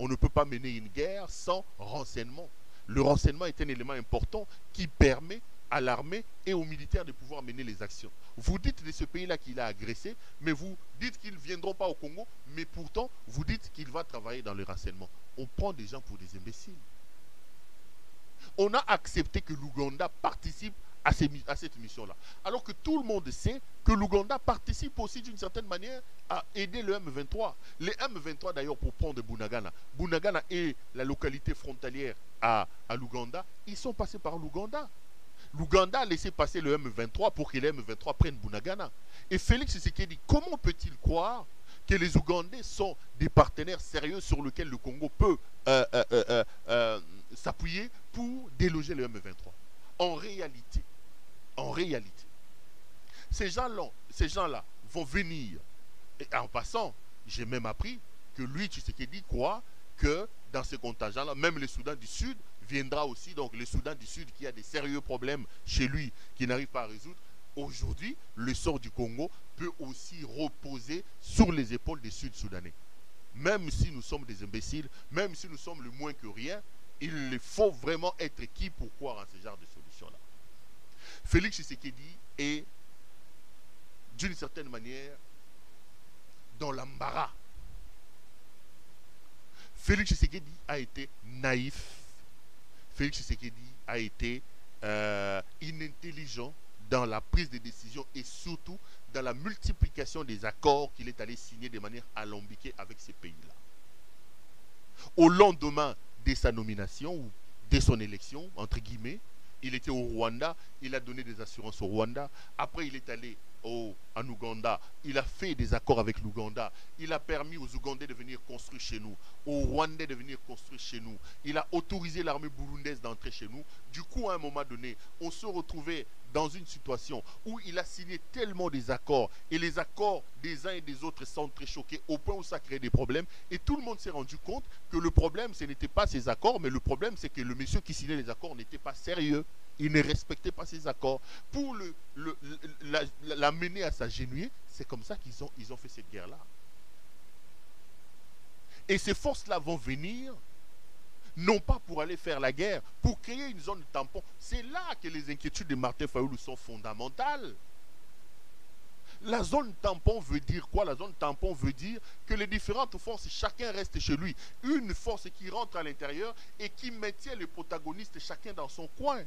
on ne peut pas mener une guerre sans renseignement. Le renseignement est un élément important qui permet à l'armée et aux militaires de pouvoir mener les actions. Vous dites de ce pays-là qu'il a agressé, mais vous dites qu'ils ne viendront pas au Congo, mais pourtant, vous dites qu'il va travailler dans le renseignement. On prend des gens pour des imbéciles. On a accepté que l'Ouganda participe à cette mission-là. Alors que tout le monde sait que l'Ouganda participe aussi d'une certaine manière à aider le M23. Les M23 d'ailleurs pour prendre Bunagana. Bunagana est la localité frontalière à l'Ouganda. Ils sont passés par l'Ouganda. L'Ouganda a laissé passer le M23 pour que les M23 prennent Bunagana. Et Félix Tshisekedi, comment peut-il croire que les Ougandais sont des partenaires sérieux sur lesquels le Congo peut s'appuyer pour déloger le M23? En réalité, ces gens-là vont venir. Et en passant, j'ai même appris que lui, Tshisekedi, croit que dans ce contingent-là, même le Soudan du Sud viendra aussi. Donc le Soudan du Sud qui a des sérieux problèmes chez lui, qui n'arrive pas à résoudre. Aujourd'hui, le sort du Congo peut aussi reposer sur les épaules des Sud-Soudanais. Même si nous sommes des imbéciles, même si nous sommes le moins que rien, il faut vraiment être qui pour croire en ce genre de solution-là. Félix Tshisekedi est, d'une certaine manière, dans l'embarras. Félix Tshisekedi a été naïf. Félix Tshisekedi a été inintelligent dans la prise de décision et surtout dans la multiplication des accords qu'il est allé signer de manière alambiquée avec ces pays-là. Au lendemain de sa nomination ou de son élection, entre guillemets, Il était au Rwanda, il a donné des assurances au Rwanda. Après, il est allé en Ouganda. Il a fait des accords avec l'Ouganda. Il a permis aux Ougandais de venir construire chez nous, aux Rwandais de venir construire chez nous. Il a autorisé l'armée burundaise d'entrer chez nous. Du coup, à un moment donné, on se retrouvait dans une situation où il a signé tellement des accords et les accords des uns et des autres sont très choqués au point où ça crée des problèmes et tout le monde s'est rendu compte que le problème ce n'était pas ces accords mais le problème c'est que le monsieur qui signait les accords n'était pas sérieux, il ne respectait pas ces accords. Pour la mener à s'agenouiller, c'est comme ça qu'ils ont fait cette guerre là et ces forces là vont venir non pas pour aller faire la guerre, pour créer une zone de tampon. C'est là que les inquiétudes de Martin Fayulu sont fondamentales. La zone tampon veut dire quoi? La zone tampon veut dire que les différentes forces, chacun reste chez lui. Une force qui rentre à l'intérieur et qui maintient les protagonistes chacun dans son coin.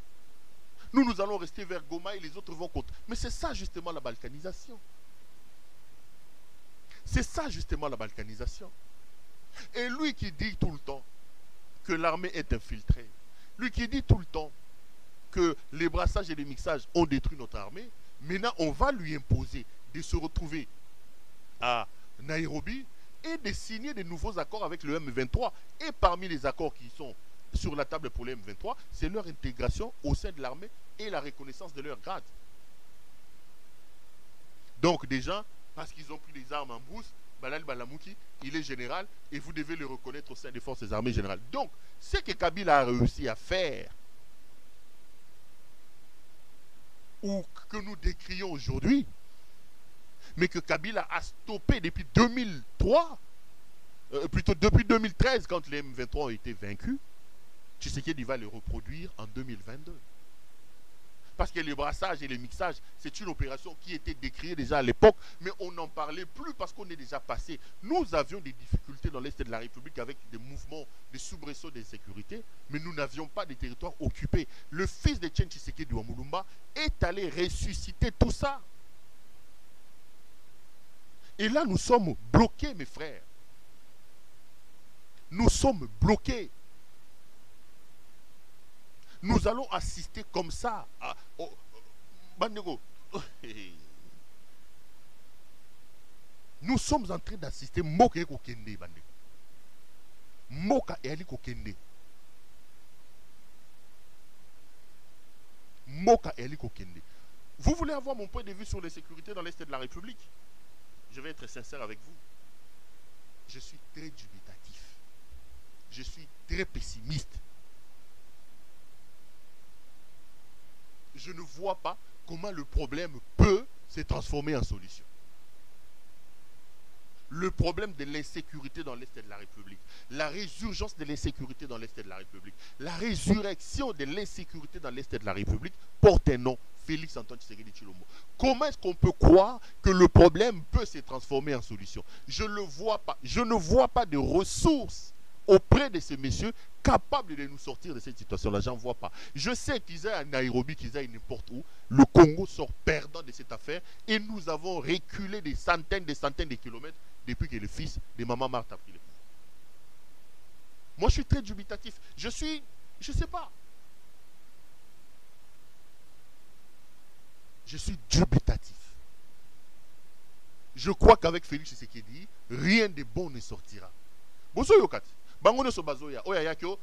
Nous allons rester vers Goma et les autres vont contre. Mais c'est ça justement la balkanisation. C'est ça justement la balkanisation. Et lui qui dit tout le temps que l'armée est infiltrée, lui qui dit tout le temps que les brassages et les mixages ont détruit notre armée, maintenant on va lui imposer de se retrouver à Nairobi et de signer de nouveaux accords avec le M23. Et parmi les accords qui sont sur la table pour le M23, c'est leur intégration au sein de l'armée et la reconnaissance de leur grade. Donc déjà, parce qu'ils ont pris des armes en brousse, Balal Balamouki, il est général et vous devez le reconnaître au sein des forces armées générales. Donc, ce que Kabila a réussi à faire, ou que nous décrions aujourd'hui, mais que Kabila a stoppé depuis 2003, plutôt depuis 2013, quand les M23 ont été vaincus, Tshisekedi va le reproduire en 2022. Parce que les brassages et les mixages, c'est une opération qui était décriée déjà à l'époque, mais on n'en parlait plus parce qu'on est déjà passé. Nous avions des difficultés dans l'Est de la République avec des mouvements, des soubresauts d'insécurité, mais nous n'avions pas de territoires occupés. Le fils de Etienne Tshisekedi Wamulumba est allé ressusciter tout ça. Et là, nous sommes bloqués, mes frères. Nous sommes bloqués. Nous allons assister comme ça à Bandego. Nous sommes en train d'assister Moka Kokende Bandego. Moka Eli Kokende. Moka Eli Kokende. Vous voulez avoir mon point de vue sur les sécurités dans l'Est de la République? Je vais être sincère avec vous. Je suis très dubitatif. Je suis très pessimiste. Je ne vois pas comment le problème peut se transformer en solution. Le problème de l'insécurité dans l'Est de la République, la résurgence de l'insécurité dans l'Est de la République, la résurrection de l'insécurité dans l'Est de la République porte un nom, Félix Antoine Tshisekedi Tshilombo. Comment est-ce qu'on peut croire que le problème peut se transformer en solution? Je ne le vois pas. Je ne vois pas de ressources auprès de ces messieurs capables de nous sortir de cette situation-là. J'en vois pas. Je sais qu'ils aient à Nairobi, qu'ils aient n'importe où. Le Congo sort perdant de cette affaire et nous avons reculé des centaines de kilomètres depuis que le fils de Maman Marthe a pris le pouvoir. Moi, je suis très dubitatif. Je sais pas. Je suis dubitatif. Je crois qu'avec Félix Tshisekedi, rien de bon ne sortira. Bonsoir Yokat. Bangono so bazoya. Oya yakyo.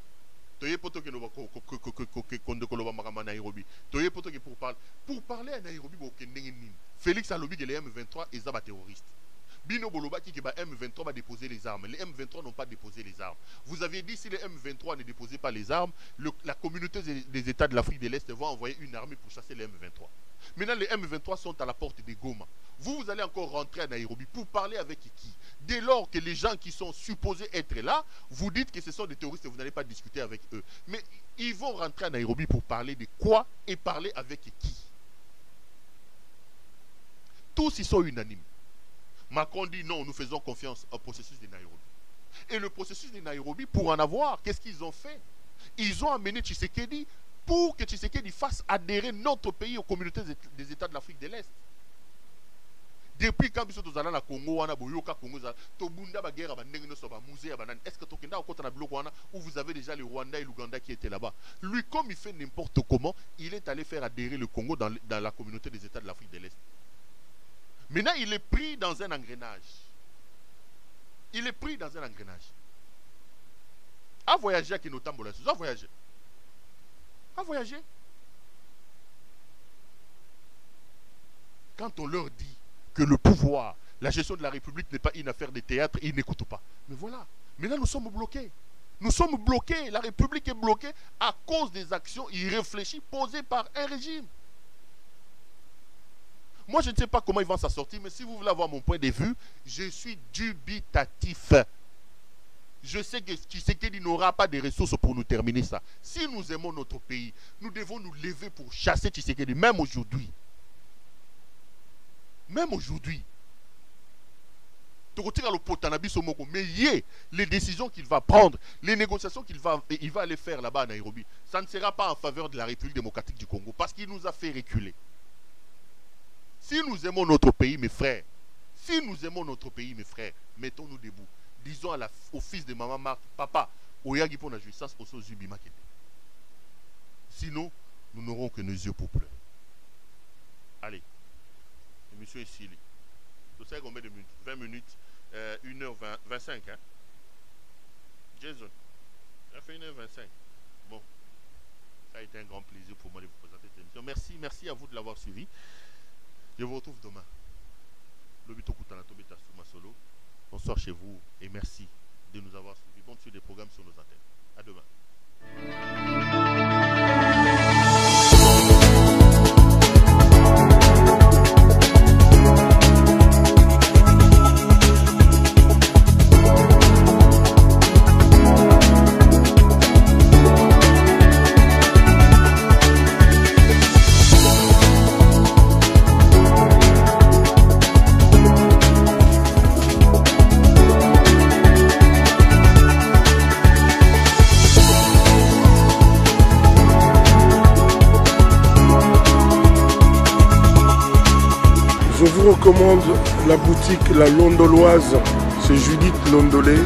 Toye poto ke no konde koloba makama Nairobi. Toye poto ke pour parler à Nairobi bo kendenge nini. Félix a lobby que les M23 est un terroriste. Bino Boloba qui ba M23 va déposer les armes. Les M23 n'ont pas déposé les armes. Vous avez dit si les M23 ne déposaient pas les armes, la communauté des États de l'Afrique de l'Est va envoyer une armée pour chasser les M23. Maintenant, les M23 sont à la porte des Goma. Vous allez encore rentrer à Nairobi pour parler avec qui? Dès lors que les gens qui sont supposés être là, vous dites que ce sont des terroristes et vous n'allez pas discuter avec eux. Mais ils vont rentrer à Nairobi pour parler de quoi et parler avec qui? Tous ils sont unanimes. Macron dit non, nous faisons confiance au processus de Nairobi. Et le processus de Nairobi, pour en avoir, qu'est-ce qu'ils ont fait? Ils ont amené Tshisekedi pour que Tshisekedi fasse adhérer notre pays aux communautés des États de l'Afrique de l'Est. Depuis quand biso tozala na Congo wana boyoka Congo za to bunda ba guerre ba ndenge no so ba musée ba nan. Est-ce que tokenda okota na biloko wana où vous avez déjà le Rwanda et l'Ouganda qui étaient là-bas. Lui, comme il fait n'importe comment, il est allé faire adhérer le Congo dans la communauté des États de l'Afrique de l'Est. Maintenant, il est pris dans un engrenage. Il est pris dans un engrenage. À voyager à Kinotambola, à voyager. À voyager. Quand on leur dit que le pouvoir, la gestion de la République n'est pas une affaire de théâtre, ils n'écoutent pas. Mais voilà. Maintenant, nous sommes bloqués. Nous sommes bloqués. La République est bloquée à cause des actions irréfléchies posées par un régime. Moi, je ne sais pas comment ils vont s'en sortir, mais si vous voulez avoir mon point de vue, je suis dubitatif. Je sais que Tshisekedi n'aura pas de ressources pour nous terminer ça. Si nous aimons notre pays, nous devons nous lever pour chasser Tshisekedi, même aujourd'hui. Même aujourd'hui. Mais les décisions qu'il va prendre, les négociations qu'il va aller faire là-bas à Nairobi, ça ne sera pas en faveur de la République démocratique du Congo, parce qu'il nous a fait reculer. Si nous aimons notre pays, mes frères, si nous aimons notre pays, mes frères, mettons-nous debout. Disons au fils de maman Marc, papa, oyagi pour la justice, au Sozubi Makete. Sinon, nous n'aurons que nos yeux pour pleurer. Allez, l'émission est ici. Vous savez combien de minutes? 20 minutes, 1h25. Hein? Jason, ça fait 1h25. Bon, ça a été un grand plaisir pour moi de vous présenter cette émission. Merci à vous de l'avoir suivi. Je vous retrouve demain. Bonsoir chez vous et merci de nous avoir suivis. Bonne suite des programmes sur nos antennes. À demain. Je vous recommande la boutique La Londoloise, c'est Judith Londolé.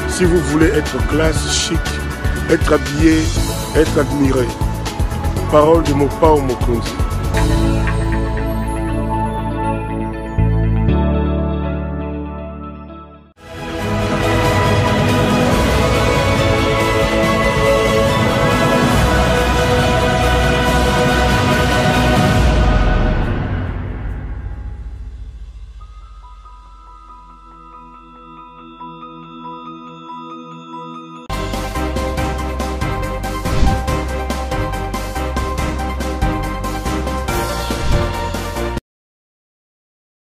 Si vous voulez être classe, chic, être habillé, être admiré. Parole de Mopao Mokonzi.